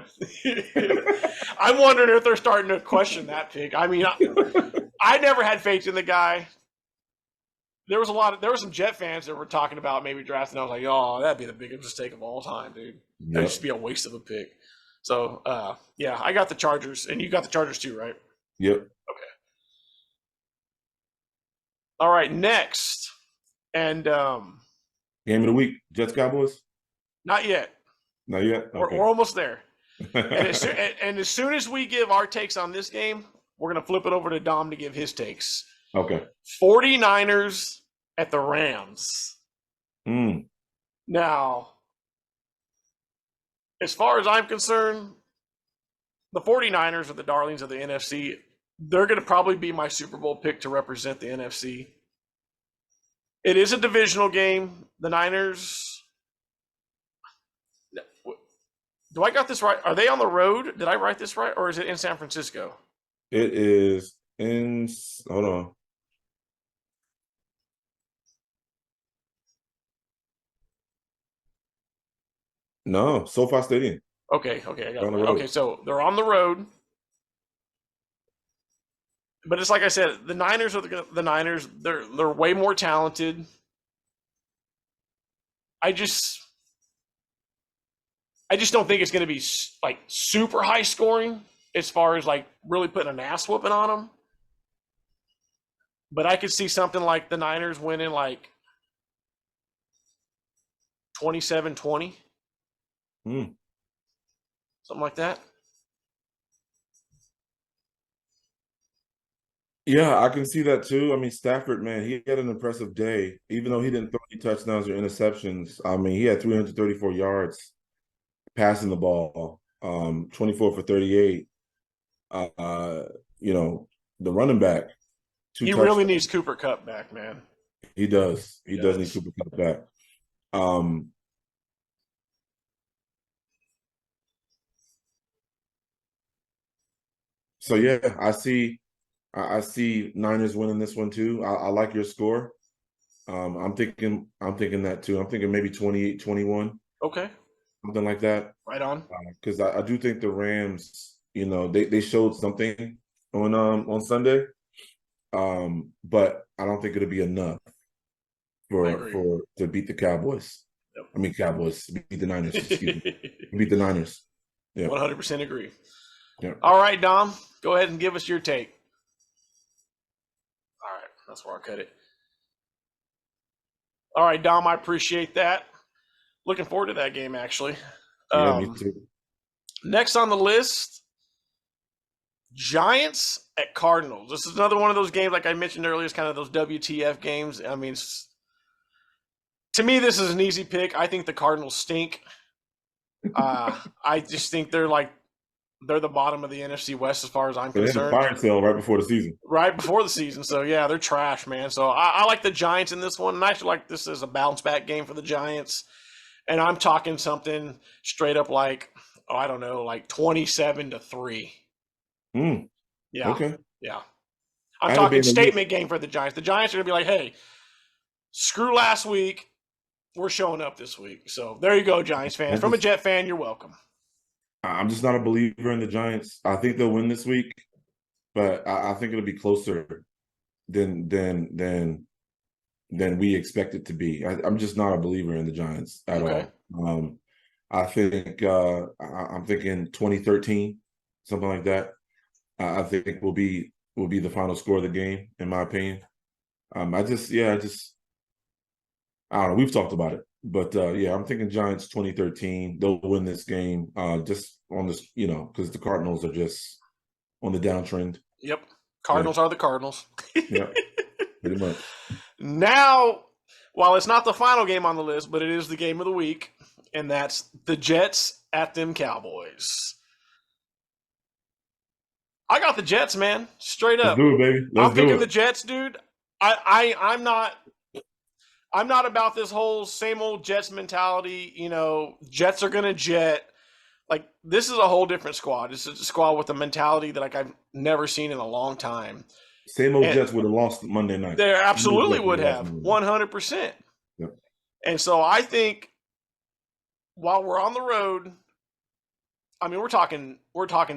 I'm wondering if they're starting to question that pick. I mean, I never had faith in the guy. There were some Jet fans that were talking about maybe drafting. I was like, oh, that'd be the biggest mistake of all time, dude. That'd just be a waste of a pick. So, yeah, I got the Chargers, and you got the Chargers too, right? Yep. Okay. All right, next, and game of the week, Jets Cowboys. Not yet. Not yet. Okay. We're almost there. And as soon as we give our takes on this game, we're gonna flip it over to Dom to give his takes. Okay. 49ers at the Rams. Now, as far as I'm concerned, the 49ers are the darlings of the NFC. They're going to probably be my Super Bowl pick to represent the NFC. It is a divisional game. The Niners. Do I got this right? Are they on the road? Did I write this right? Or is it in San Francisco? It is in. Hold on. No, SoFi Stadium. Okay, I got it. Okay, so they're on the road. But it's like I said, the Niners are the Niners. They're way more talented. I just don't think it's going to be like super high scoring as far as like really putting an ass whooping on them. But I could see something like the Niners winning like 27-20. Something like that. Yeah, I can see that too. I mean, Stafford, man, he had an impressive day. Even though he didn't throw any touchdowns or interceptions, I mean, he had 334 yards passing the ball, 24 for 38. You know, the running back. He really needs Cooper Kupp back, man. He does. He does need Cooper Kupp back. So yeah, I see Niners winning this one too. I like your score. I'm thinking that too. I'm thinking maybe 28-21. Okay. Something like that. Right on. Because I do think the Rams, you know, they showed something on Sunday. But I don't think it'll be enough to beat the Cowboys. Yep. I mean Cowboys, beat the Niners, excuse me. Beat the Niners. Yeah. 100% agree. Yeah. All right, Dom, go ahead and give us your take. All right, that's where I'll cut it. All right, Dom, I appreciate that. Looking forward to that game, actually. Yeah, me too. Next on the list, Giants at Cardinals. This is another one of those games, like I mentioned earlier, it's kind of those WTF games. I mean, to me, this is an easy pick. I think the Cardinals stink. I just think they're the bottom of the NFC West as far as I'm concerned. They had a fire sale right before the season. Right before the season. So, yeah, they're trash, man. So, I like the Giants in this one. And I actually like this as a bounce-back game for the Giants. And I'm talking something straight up like, I don't know, like 27-3. Yeah. Okay. Yeah. I'm talking statement game for the Giants. The Giants are going to be like, hey, screw last week. We're showing up this week. So there you go, Giants fans. From a Jet fan, you're welcome. I'm just not a believer in the Giants. I think they'll win this week, but I think it'll be closer than we expect it to be. I'm just not a believer in the Giants at all. I think I'm thinking 2013, something like that. I think will be the final score of the game, in my opinion. I don't know. We've talked about it, but yeah, I'm thinking Giants 2013. They'll win this game just on this, because the Cardinals are just on the downtrend. Yep. Cardinals are the Cardinals. Yeah, pretty much. Now, while it's not the final game on the list, but it is the game of the week, and that's the Jets at them Cowboys. I got the Jets, man. Straight up. Let's do it, baby. I'm picking the Jets, dude. I'm not about this whole same old Jets mentality. Jets are gonna jet. Like, this is a whole different squad. This is a squad with a mentality that I've never seen in a long time. Same old Jets would have lost Monday night. They absolutely would have, 100%. Yep. And so I think while we're on the road, I mean, we're talking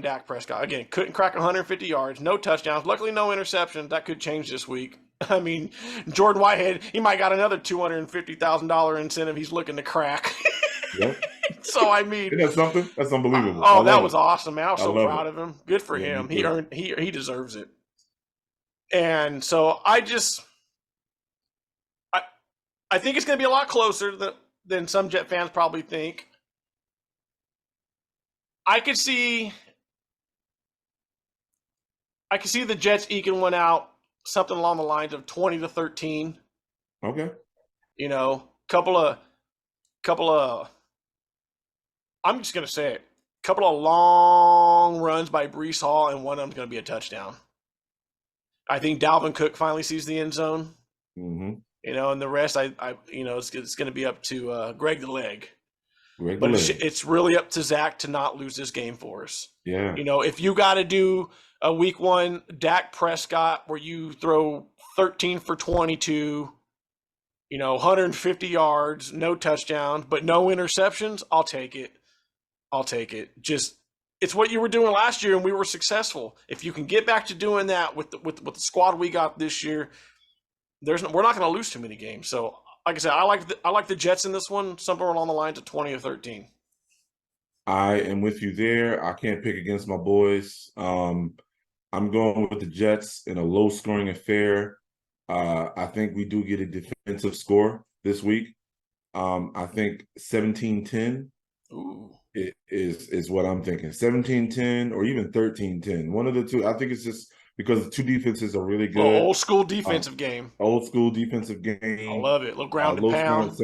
Dak Prescott. Again, couldn't crack 150 yards, no touchdowns. Luckily, no interceptions. That could change this week. I mean, Jordan Whitehead, he might got another $250,000 incentive he's looking to crack. Yep. So, I mean, isn't that something? That's unbelievable. That was awesome, man. I was so proud of him. Good for him. He deserves it. And so I think it's going to be a lot closer than some Jet fans probably think. I could see the Jets eking one out, something along the lines of 20-13. Okay. Couple of I'm just gonna say it. Couple of long runs by Breece Hall, and one of them's gonna be a touchdown. I think Dalvin Cook finally sees the end zone. Mm-hmm. And the rest, it's going to be up to Greg the Leg. But it's really up to Zach to not lose this game for us. Yeah. If you got to do a week one Dak Prescott where you throw 13 for 22, 150 yards, no touchdowns, but no interceptions, I'll take it. It's what you were doing last year, and we were successful. If you can get back to doing that with the squad we got this year, we're not going to lose too many games. So, like I said, I like the Jets in this one, somewhere along the lines of 20 or 13. I am with you there. I can't pick against my boys. I'm going with the Jets in a low-scoring affair. I think we do get a defensive score this week. I think 17-10. Ooh. It is what I'm thinking. 17-10 or even 13-10. One of the two. I think it's just because the two defenses are really good. Old school defensive game. Old school defensive game. I love it. Little ground and pound.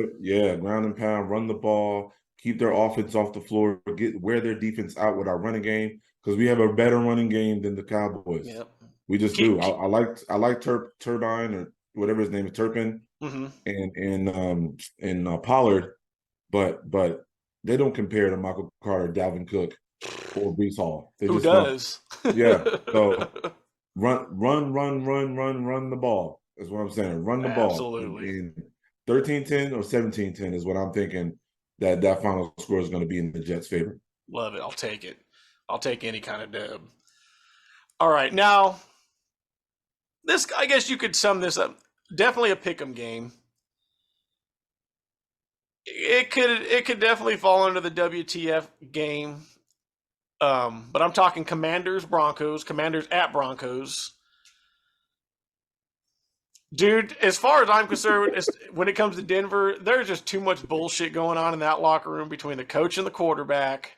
Ground and pound. Run the ball. Keep their offense off the floor. Wear their defense out with our running game, because we have a better running game than the Cowboys. Yep. We just do. I like Turbine, or whatever his name is, Turpin, and Pollard, but they don't compare to Michael Carter, Dalvin Cook, or Breece Hall. Who does? Yeah. So run the ball is what I'm saying. Run the ball. Absolutely. And 13-10 or 17-10 is what I'm thinking that final score is going to be in the Jets' favor. Love it. I'll take it. I'll take any kind of dub. All right. Now, I guess you could sum this up. Definitely a pick'em game. It could definitely fall under the WTF game. But I'm talking Commanders at Broncos. Dude, as far as I'm concerned, when it comes to Denver, there's just too much bullshit going on in that locker room between the coach and the quarterback.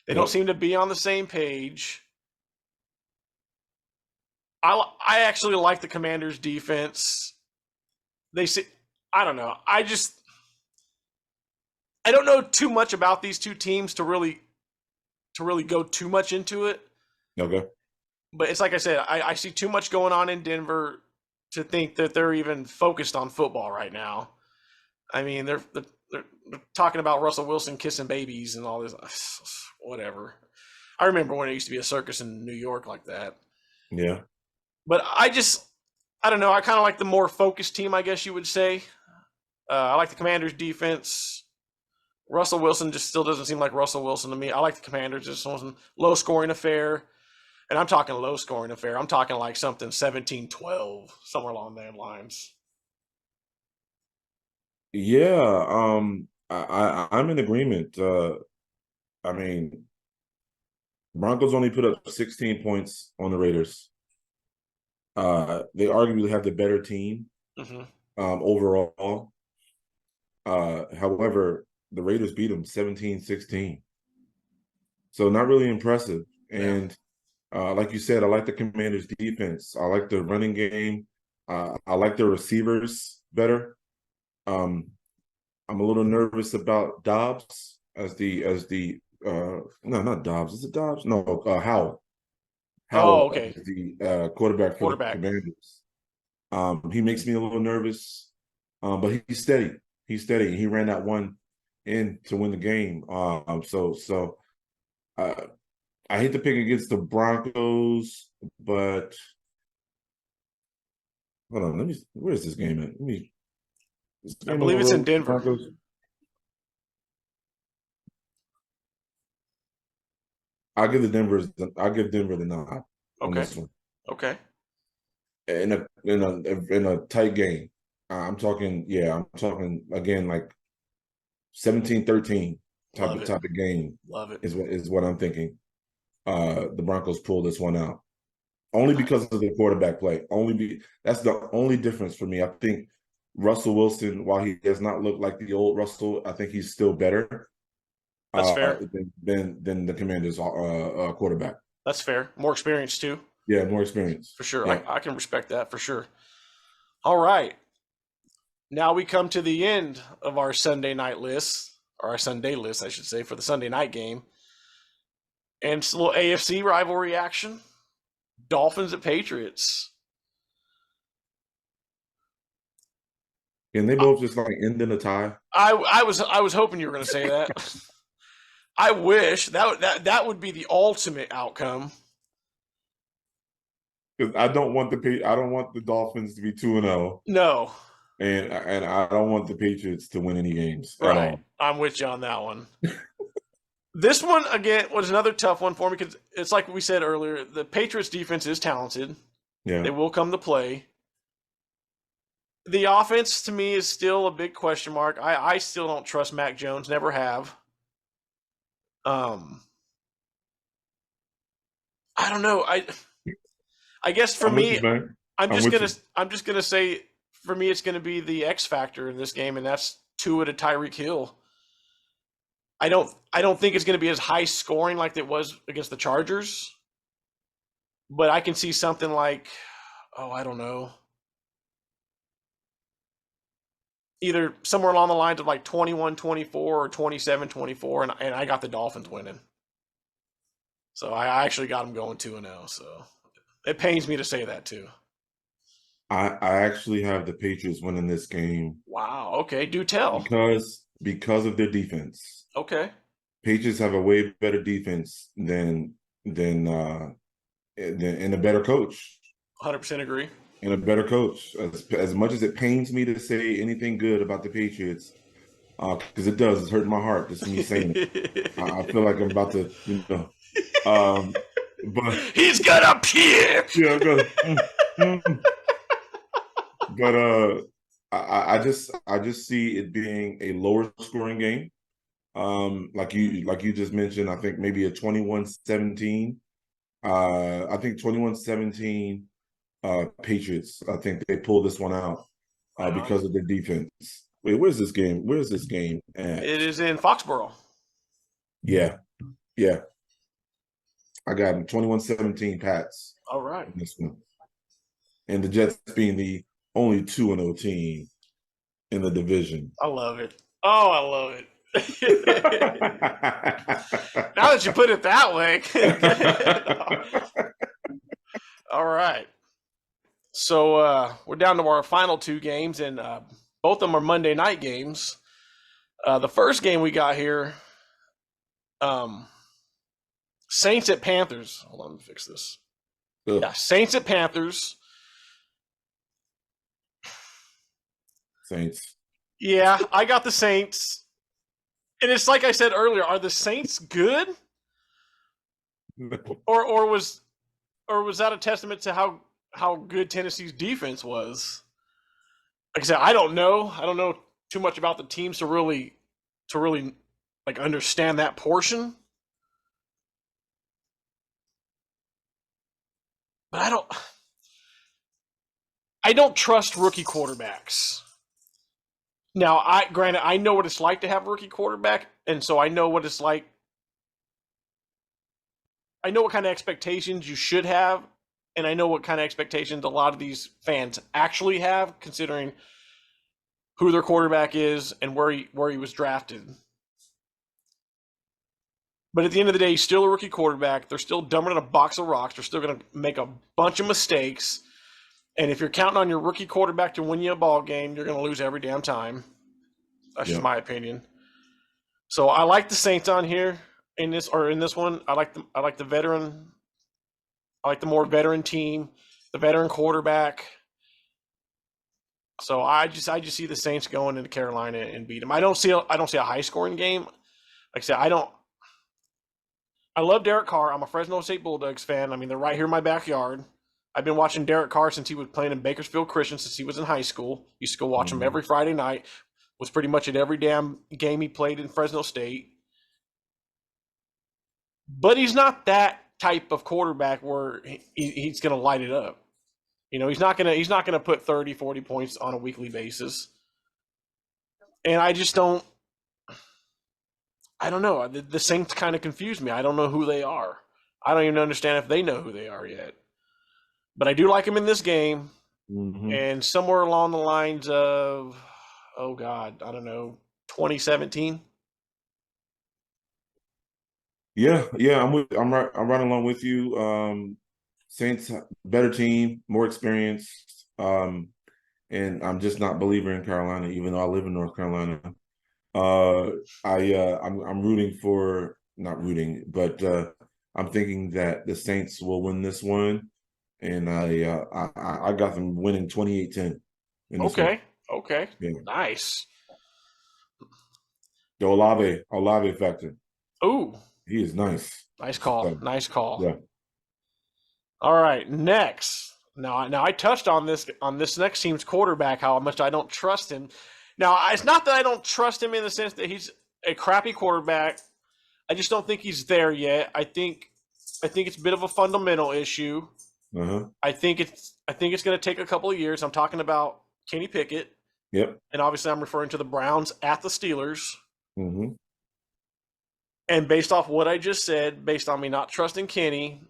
They don't seem to be on the same page. I actually like the Commanders' defense. I don't know. I don't know too much about these two teams to really go too much into it. Okay. But it's like I said, I see too much going on in Denver to think that they're even focused on football right now. I mean, they're talking about Russell Wilson kissing babies and all this. Whatever. I remember when it used to be a circus in New York like that. Yeah. But I don't know. I kind of like the more focused team, I guess you would say. I like the Commanders' defense. Russell Wilson just still doesn't seem like Russell Wilson to me. I like the Commanders. Just wasn't low-scoring affair. And I'm talking low-scoring affair. I'm talking like something 17-12, somewhere along those lines. Yeah, I'm in agreement. I mean, Broncos only put up 16 points on the Raiders. They arguably have the better team overall. However, the Raiders beat them 17-16. So not really impressive. And like you said, I like the Commanders' defense. I like the running game. I like their receivers better. I'm a little nervous about Dobbs as the no, not Dobbs. Is it Dobbs? No, Howell. Oh, Howell okay. as the quarterback for the Commanders. He makes me a little nervous, but he's steady. He's steady. He ran that one in to win the game. So I hate to pick against the Broncos, but hold on. Where's this game at? I believe it's in Denver. Broncos. I'll give Denver the nod on this one. Okay. In a tight game. I'm talking again like 17-13 type of game. Love it. Is what I'm thinking. The Broncos pull this one out. Only because of the quarterback play. That's the only difference for me. I think Russell Wilson, while he does not look like the old Russell, I think he's still better. That's fair. Than the Commanders' quarterback. That's fair. More experience too. Yeah, more experience. For sure. Yeah. I can respect that for sure. All right. Now we come to the end of our Sunday night list, or our Sunday list, I should say, for the Sunday night game. And it's a little AFC rivalry action. Dolphins at Patriots. And they both just like end in a tie. I was hoping you were going to say that. I wish that would be the ultimate outcome. Because I don't want the Dolphins to be 2-0. No. And I don't want the Patriots to win any games at all. I'm with you on that one. This one, again, was another tough one for me because it's like we said earlier, the Patriots defense is talented. Yeah. They will come to play. The offense, to me, is still a big question mark. I still don't trust Mac Jones, never have. I don't know. I guess for me, I'm just gonna say for me it's gonna be the X factor in this game, and that's Tua to Tyreek Hill. I don't think it's gonna be as high scoring like it was against the Chargers, but I can see something like, I don't know, either somewhere along the lines of like 21-24 or 27-24, and I got the Dolphins winning. So I actually got them going 2-0. So it pains me to say that too. I actually have the Patriots winning this game. Wow. Okay. Do tell. Because of their defense. Okay. Patriots have a way better defense than and a better coach. 100% agree. And a better coach. As much as it pains me to say anything good about the Patriots, because it does, it's hurting my heart just me saying it. I feel like I'm about to, but he's gonna puke. Yeah, but I just see it being a lower scoring game. Like you just mentioned, I think maybe a 21-17. I think 21-17 Patriots. I think they pull this one out because of their defense. Wait, where's this game? Where's this game at? It is in Foxborough. Yeah. I got 21-17 Pats. All right. This one. And the Jets being the only 2-0 team in the division. I love it. Oh, I love it. Now that you put it that way. All right. So we're down to our final two games, and both of them are Monday night games. The first game we got here, Saints at Panthers. Hold on, let me fix this. Ugh. Yeah, Saints at Panthers. Saints. Yeah, I got the Saints. And it's like I said earlier, are the Saints good? No. Or was that a testament to how good Tennessee's defense was? Like I said, I don't know. I don't know too much about the teams to really like understand that portion. but I don't trust rookie quarterbacks. Now, granted, I know what it's like to have a rookie quarterback, and so I know what it's like. I know what kind of expectations you should have, and I know what kind of expectations a lot of these fans actually have, considering who their quarterback is and where he was drafted. But at the end of the day, he's still a rookie quarterback. They're still dumber than a box of rocks. They're still going to make a bunch of mistakes. And if you're counting on your rookie quarterback to win you a ball game, you're going to lose every damn time. That's just my opinion. So I like the Saints on here in this one. I like the veteran. I like the more veteran team, the veteran quarterback. So I just see the Saints going into Carolina and beat them. I don't see a high scoring game. Like I said, I love Derek Carr. I'm a Fresno State Bulldogs fan. I mean, they're right here in my backyard. I've been watching Derek Carr since he was playing in Bakersfield Christian since he was in high school. Used to go watch him every Friday night. Was pretty much at every damn game he played in Fresno State. But he's not that type of quarterback where he's going to light it up. You know, he's not going to put 30, 40 points on a weekly basis. And I just don't know. The Saints kind of confuse me. I don't know who they are. I don't even understand if they know who they are yet. But I do like him in this game. And somewhere along the lines of, oh God, I don't know, 2017. Yeah, I'm right along with you. Saints, better team, more experienced, and I'm just not a believer in Carolina, even though I live in North Carolina. I'm rooting for, not rooting, but I'm thinking that the Saints will win this one, and I got them winning 28-10. Okay, yeah. Nice. The Olave factor. Ooh, he is nice. Nice call. So, nice call. Yeah. All right, next. Now I touched on this next team's quarterback, how much I don't trust him. Now, it's not that I don't trust him in the sense that he's a crappy quarterback. I just don't think he's there yet. I think it's a bit of a fundamental issue. I think it's going to take a couple of years. I'm talking about Kenny Pickett. Yep. And obviously I'm referring to the Browns at the Steelers. And based off what I just said, based on me not trusting Kenny,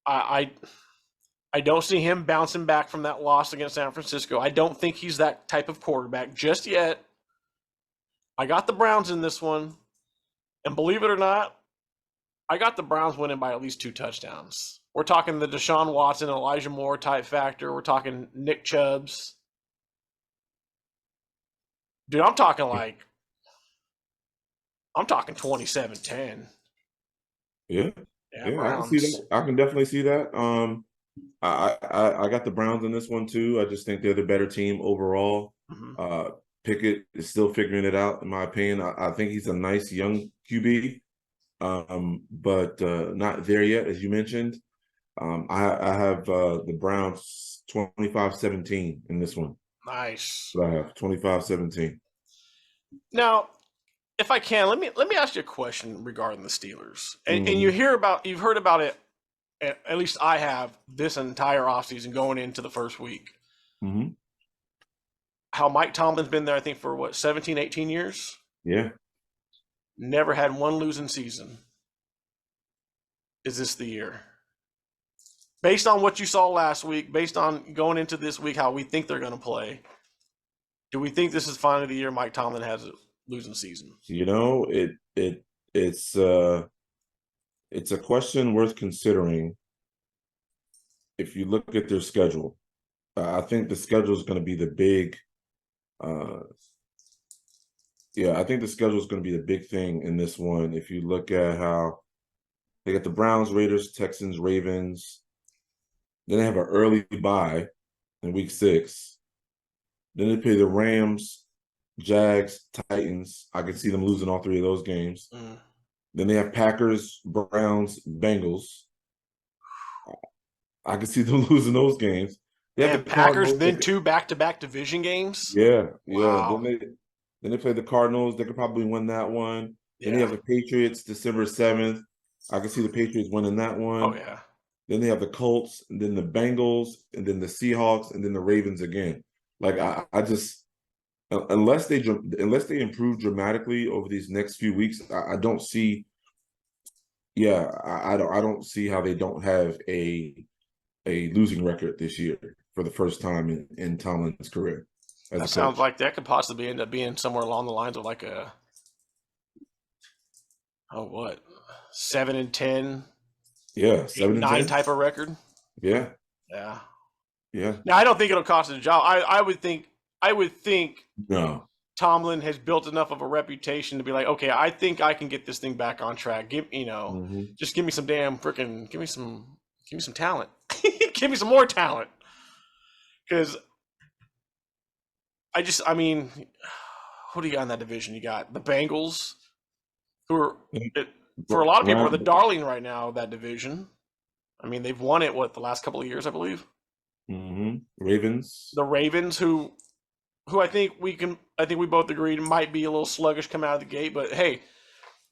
I don't see him bouncing back from that loss against San Francisco. I don't think he's that type of quarterback just yet. I got the Browns in this one. And believe it or not, I got the Browns winning by at least 2 touchdowns. We're talking the Deshaun Watson, Elijah Moore type factor. We're talking Nick Chubbs. Dude, I'm talking 27-10. Yeah. Browns. I can see that. I can definitely see that. I got the Browns in this one too. I just think they're the better team overall. Pickett is still figuring it out, in my opinion. I think he's a nice young QB, but not there yet, as you mentioned. I have the Browns 25-17 in this one. Nice. So I have 25-17. Now, if I can, let me ask you a question regarding the Steelers. And you've heard about it, at least I have, this entire offseason going into the first week. How Mike Tomlin's been there, I think, for 17, 18 years? Yeah. Never had one losing season. Is this the year? Based on what you saw last week, based on going into this week, how we think they're going to play, do we think this is finally the year Mike Tomlin has a losing season? You know, it's a question worth considering. If you look at their schedule, I think the schedule is going to be the big. I think the schedule is going to be the big thing in this one. If you look at how they got the Browns, Raiders, Texans, Ravens, then they have an early bye in week 6. Then they play the Rams, Jags, Titans. I can see them losing all 3 of those games. Then they have Packers, Browns, Bengals. I can see them losing those games. They have the Packers, then 2 back-to-back division games? Yeah. Wow. Then they play the Cardinals. They could probably win that one. Then they have the Patriots, December 7th. I can see the Patriots winning that one. Oh, yeah. then they have the Colts, and then the Bengals, and then the Seahawks, and then the Ravens again. Like I just unless they improve dramatically over these next few weeks, I don't see. Yeah, I don't see how they don't have a losing record this year for the first time in Tomlin's career. That sounds like that could possibly end up being somewhere along the lines of like a 7-10. Yeah, 7-9 type of record. Yeah. Yeah. Yeah. Now I don't think it'll cost him a job. I would think no. Tomlin has built enough of a reputation to be like, okay, I think I can get this thing back on track. Just give me some damn freaking, give me some talent. Give me some more talent. Because who do you got in that division? You got the Bengals, who are, for a lot of people, are the darling right now of that division. I mean, they've won it, the last couple of years, I believe. Mm-hmm. Ravens. The Ravens, who I think we both agreed might be a little sluggish coming out of the gate, but hey,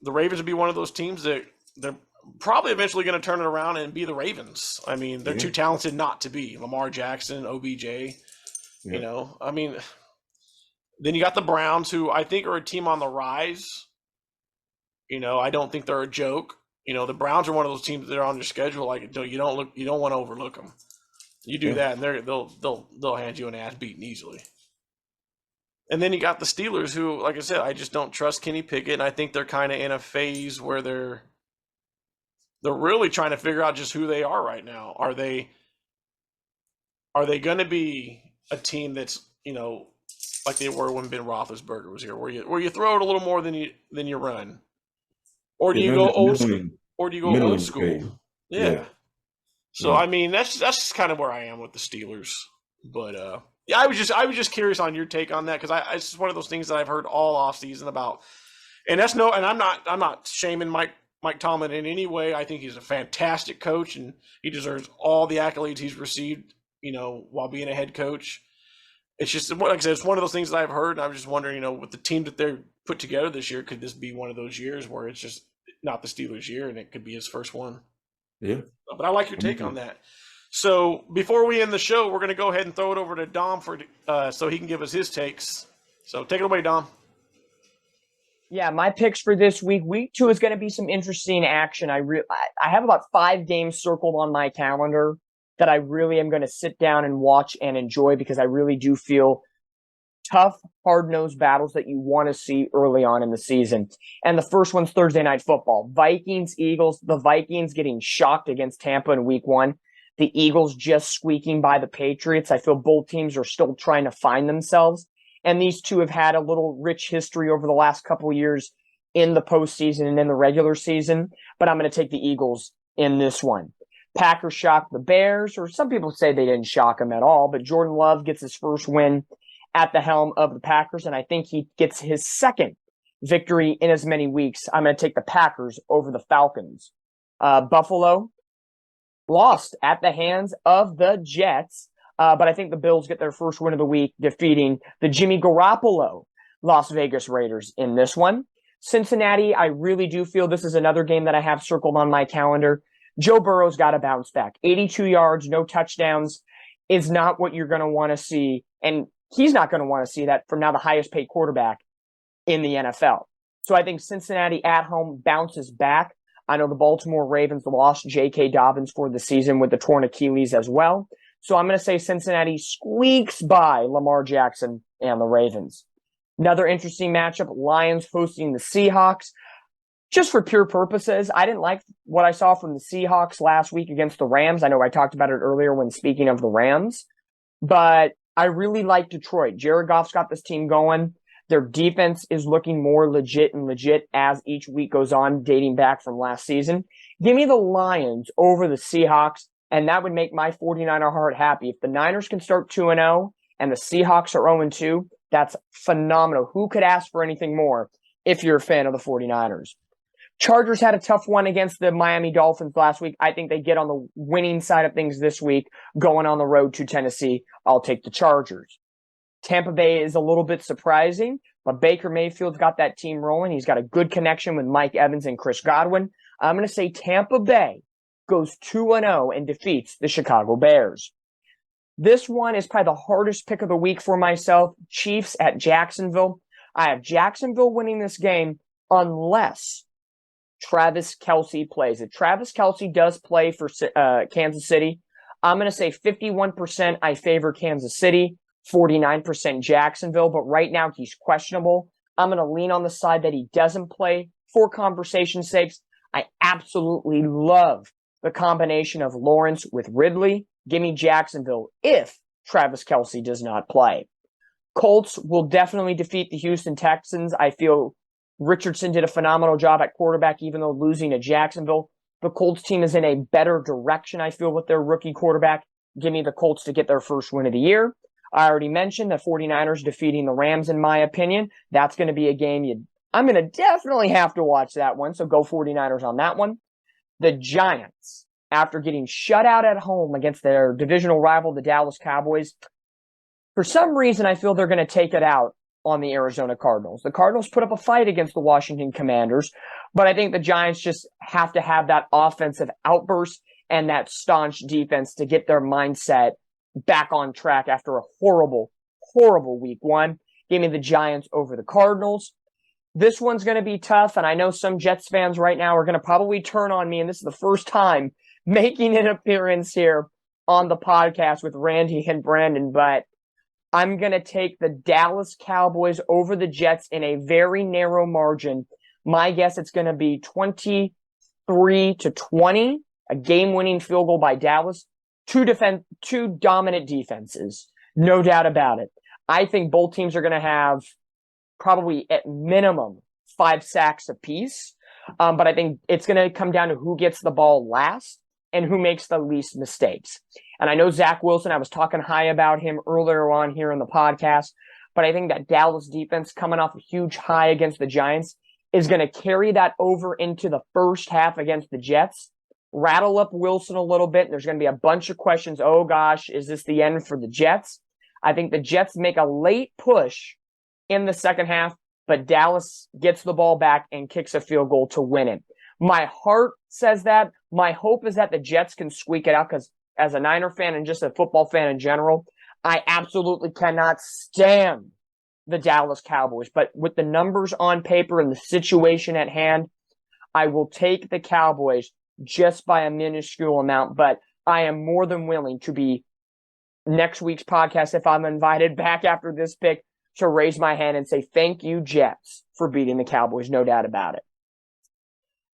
the Ravens would be one of those teams that they're probably eventually going to turn it around and be the Ravens. I mean, they're too talented not to be. Lamar Jackson, OBJ, I mean, then you got the Browns, who I think are a team on the rise. I don't think they're a joke. The Browns are one of those teams that are on your schedule. Like, you don't want to overlook them. You do that, and they'll hand you an ass beating easily. And then you got the Steelers, who, like I said, I just don't trust Kenny Pickett, and I think they're kind of in a phase where they're really trying to figure out just who they are right now. Are they going to be a team that's like they were when Ben Roethlisberger was here, where you throw it a little more than you run, or do you go old school? Or do you go old school? Yeah. So I mean, that's just kind of where I am with the Steelers. But I was just curious on your take on that, because it's just one of those things that I've heard all offseason about, and I'm not shaming Mike Tomlin in any way. I think he's a fantastic coach, and he deserves all the accolades he's received, while being a head coach. It's just, like I said, it's one of those things that I've heard, and I was just wondering, with the team that they're put together this year, could this be one of those years where it's just not the Steelers' year, and it could be his first one? Yeah. But I like your take on that. So before we end the show, we're going to go ahead and throw it over to Dom so he can give us his takes. So take it away, Dom. Yeah, my picks for this week. Week 2 is going to be some interesting action. I have about 5 games circled on my calendar that I really am going to sit down and watch and enjoy, because I really do feel tough, hard-nosed battles that you want to see early on in the season. And the first one's Thursday Night Football. Vikings, Eagles. The Vikings getting shocked against Tampa in week 1. The Eagles just squeaking by the Patriots. I feel both teams are still trying to find themselves. And these two have had a little rich history over the last couple of years in the postseason and in the regular season. But I'm going to take the Eagles in this one. Packers shocked the Bears, or some people say they didn't shock them at all. But Jordan Love gets his first win at the helm of the Packers, and I think he gets his second victory in as many weeks. I'm going to take the Packers over the Falcons. Buffalo lost at the hands of the Jets, but I think the Bills get their first win of the week, defeating the Jimmy Garoppolo Las Vegas Raiders in this one. Cincinnati, I really do feel this is another game that I have circled on my calendar. Joe Burrow's got to bounce back. 82 yards, no touchdowns is not what you're going to want to see, and he's not going to want to see that from now the highest paid quarterback in the NFL. So I think Cincinnati at home bounces back. I know the Baltimore Ravens lost J.K. Dobbins for the season with the torn Achilles as well. So I'm going to say Cincinnati squeaks by Lamar Jackson and the Ravens. Another interesting matchup, Lions hosting the Seahawks. Just for pure purposes, I didn't like what I saw from the Seahawks last week against the Rams. I know I talked about it earlier when speaking of the Rams, but I really like Detroit. Jared Goff's got this team going. Their defense is looking more legit and legit as each week goes on, dating back from last season. Give me the Lions over the Seahawks, and that would make my 49er heart happy. If the Niners can start 2-0 and the Seahawks are 0-2, that's phenomenal. Who could ask for anything more if you're a fan of the 49ers? Chargers had a tough one against the Miami Dolphins last week. I think they get on the winning side of things this week, going on the road to Tennessee. I'll take the Chargers. Tampa Bay is a little bit surprising, but Baker Mayfield's got that team rolling. He's got a good connection with Mike Evans and Chris Godwin. I'm going to say Tampa Bay goes 2-0 and defeats the Chicago Bears. This one is probably the hardest pick of the week for myself. Chiefs at Jacksonville. I have Jacksonville winning this game unless Travis Kelce plays. If Travis Kelce does play for Kansas City, I'm going to say 51% I favor Kansas City, 49% Jacksonville. But right now he's questionable. I'm going to lean on the side that he doesn't play for conversation's sake. I absolutely love the combination of Lawrence with Ridley. Give me Jacksonville if Travis Kelce does not play. Colts will definitely defeat the Houston Texans. I feel Richardson did a phenomenal job at quarterback, even though losing to Jacksonville. The Colts team is in a better direction, I feel, with their rookie quarterback. Give me the Colts to get their first win of the year. I already mentioned the 49ers defeating the Rams, in my opinion. That's going to be a game I'm going to definitely have to watch that one, so go 49ers on that one. The Giants, after getting shut out at home against their divisional rival, the Dallas Cowboys, for some reason I feel they're going to take it out on the Arizona Cardinals. The Cardinals put up a fight against the Washington Commanders, but I think the Giants just have to have that offensive outburst and that staunch defense to get their mindset back on track after a horrible, horrible week one. Give me the Giants over the Cardinals. This one's going to be tough, and I know some Jets fans right now are going to probably turn on me, and this is the first time making an appearance here on the podcast with Randy and Brandon, but I'm going to take the Dallas Cowboys over the Jets in a very narrow margin. My guess it's going to be 23-20, a game-winning field goal by Dallas. Two dominant defenses, no doubt about it. I think both teams are going to have probably at minimum 5 sacks apiece, but I think it's going to come down to who gets the ball last and who makes the least mistakes. And I know Zach Wilson, I was talking high about him earlier on here in the podcast, but I think that Dallas defense coming off a huge high against the Giants is going to carry that over into the first half against the Jets, rattle up Wilson a little bit. And there's going to be a bunch of questions. Oh gosh, is this the end for the Jets? I think the Jets make a late push in the second half, but Dallas gets the ball back and kicks a field goal to win it. My heart says that. My hope is that the Jets can squeak it out, because as a Niner fan and just a football fan in general, I absolutely cannot stand the Dallas Cowboys. But with the numbers on paper and the situation at hand, I will take the Cowboys just by a minuscule amount. But I am more than willing to be next week's podcast, if I'm invited back after this pick, to raise my hand and say, thank you, Jets, for beating the Cowboys. No doubt about it.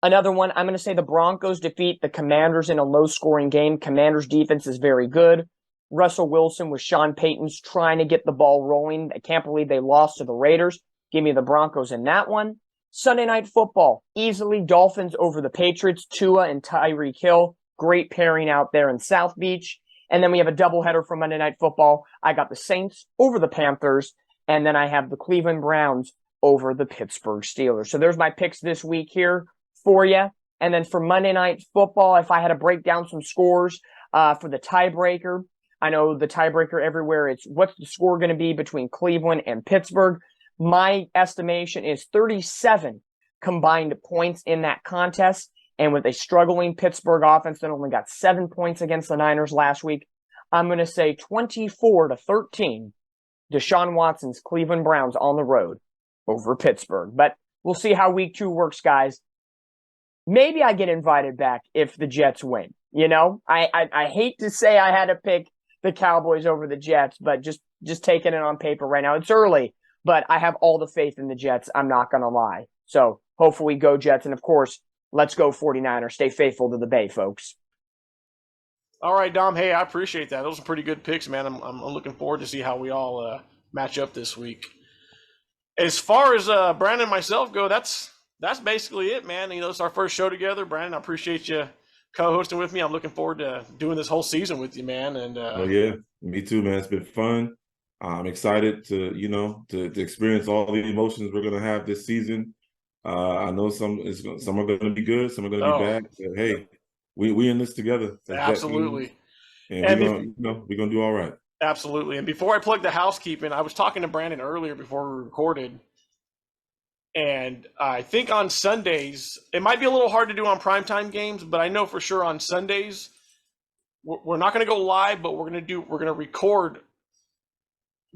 Another one, I'm going to say the Broncos defeat the Commanders in a low-scoring game. Commanders' defense is very good. Russell Wilson with Sean Payton's trying to get the ball rolling. I can't believe they lost to the Raiders. Give me the Broncos in that one. Sunday Night Football, easily Dolphins over the Patriots. Tua and Tyreek Hill, great pairing out there in South Beach. And then we have a doubleheader for Monday Night Football. I got the Saints over the Panthers. And then I have the Cleveland Browns over the Pittsburgh Steelers. So there's my picks this week here for you. And then for Monday Night Football, if I had to break down some scores for the tiebreaker, I know the tiebreaker everywhere, it's what's the score going to be between Cleveland and Pittsburgh. My estimation is 37 combined points in that contest. And with a struggling Pittsburgh offense that only got 7 points against the Niners last week, I'm going to say 24-13. Deshaun Watson's Cleveland Browns on the road over Pittsburgh. But we'll see how week 2 works, guys. Maybe I get invited back if the Jets win. You know, I hate to say I had to pick the Cowboys over the Jets, but just taking it on paper right now. It's early, but I have all the faith in the Jets. I'm not going to lie. So hopefully go Jets. And of course, let's go 49ers. Stay faithful to the Bay, folks. All right, Dom. Hey, I appreciate that. Those are pretty good picks, man. I'm looking forward to see how we all match up this week. As far as Brandon and myself go, that's basically it, man. You know, it's our first show together. Brandon, I appreciate you co-hosting with me. I'm looking forward to doing this whole season with you, man. And oh yeah, me too, man. It's been fun. I'm excited to experience all the emotions we're gonna have this season. I know some are gonna be good, some are gonna be bad. But hey, we in this together. Absolutely. And we're gonna do all right. Absolutely. And before I plug the housekeeping, I was talking to Brandon earlier before we recorded, And I think on Sundays, it might be a little hard to do on primetime games, but I know for sure on Sundays, we're not going to go live, but we're going to record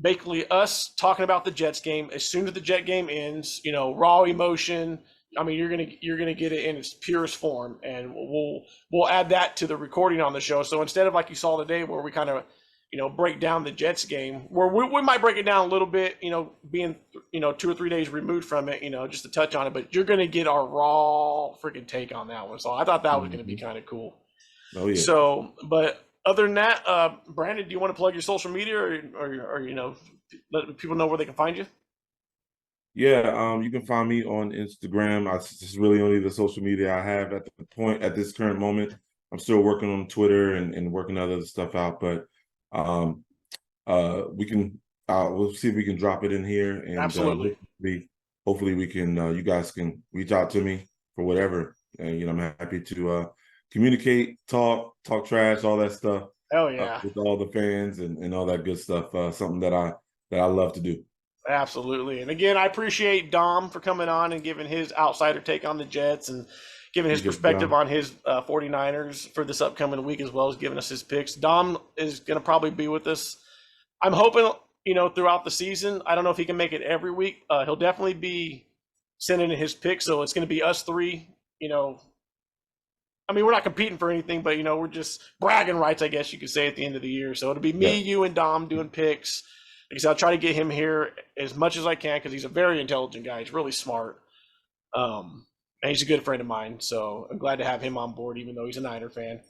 basically us talking about the Jets game as soon as the Jet game ends. You know, raw emotion. I mean, you're gonna get it in its purest form, and we'll add that to the recording on the show. So instead of like you saw today, where we kind of break down the Jets game, where we might break it down a little bit, being 2 or 3 days removed from it, just to touch on it, but you're gonna get our raw freaking take on that one. So I thought that was gonna be kind of cool. Oh yeah. So, but other than that, Brandon, do you want to plug your social media, or let people know where they can find you? Yeah, you can find me on Instagram. It's really only the social media I have at this current moment. I'm still working on Twitter and working other stuff out, but we'll see if we can drop it in here, and Absolutely. Hopefully we can you guys can reach out to me for whatever, and I'm happy to communicate, talk trash, all that stuff. Hell yeah. With all the fans and all that good stuff. Something that I love to do. Absolutely. And again, I appreciate Dom for coming on and giving his outsider take on the Jets and giving his perspective on his 49ers for this upcoming week, as well as giving us his picks. Dom is going to probably be with us, I'm hoping, throughout the season. I don't know if he can make it every week. He'll definitely be sending in his picks. So it's going to be us three, I mean, we're not competing for anything, but, we're just bragging rights, I guess you could say, at the end of the year. So it'll be me, you, and Dom doing picks. Like I said, I'll try to get him here as much as I can because he's a very intelligent guy. He's really smart. And he's a good friend of mine. So I'm glad to have him on board, even though he's a Niner fan.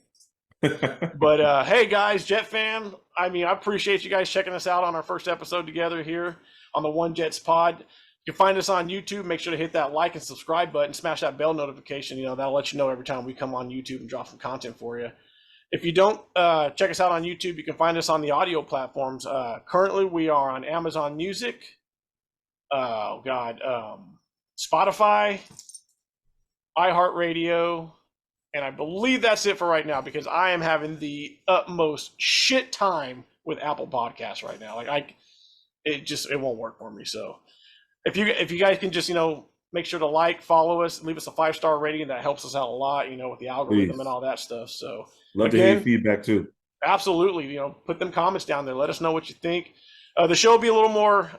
But hey, guys, Jet fan, I appreciate you guys checking us out on our first episode together here on the One Jets Pod. You can find us on YouTube. Make sure to hit that like and subscribe button. Smash that bell notification. That'll let you know every time we come on YouTube and drop some content for you. If you don't check us out on YouTube, you can find us on the audio platforms. Currently, we are on Amazon Music, Spotify, iHeartRadio, and I believe that's it for right now because I am having the utmost shit time with Apple Podcasts right now. It won't work for me. So if you guys can just make sure to like, follow us, leave us a 5-star rating. That helps us out a lot, with the algorithm Please. And all that stuff. So love to hear your feedback too. Absolutely. Put them comments down there. Let us know what you think. The show will be a little more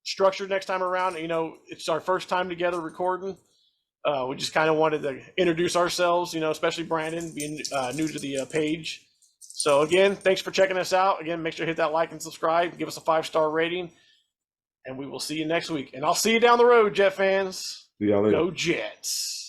structured next time around. It's our first time together recording. We just kind of wanted to introduce ourselves, especially Brandon being new to the page. So again, thanks for checking us out. Again, make sure to hit that like and subscribe. Give us a 5-star rating. And we will see you next week. And I'll see you down the road, Jet fans. See y'all later. Go Jets.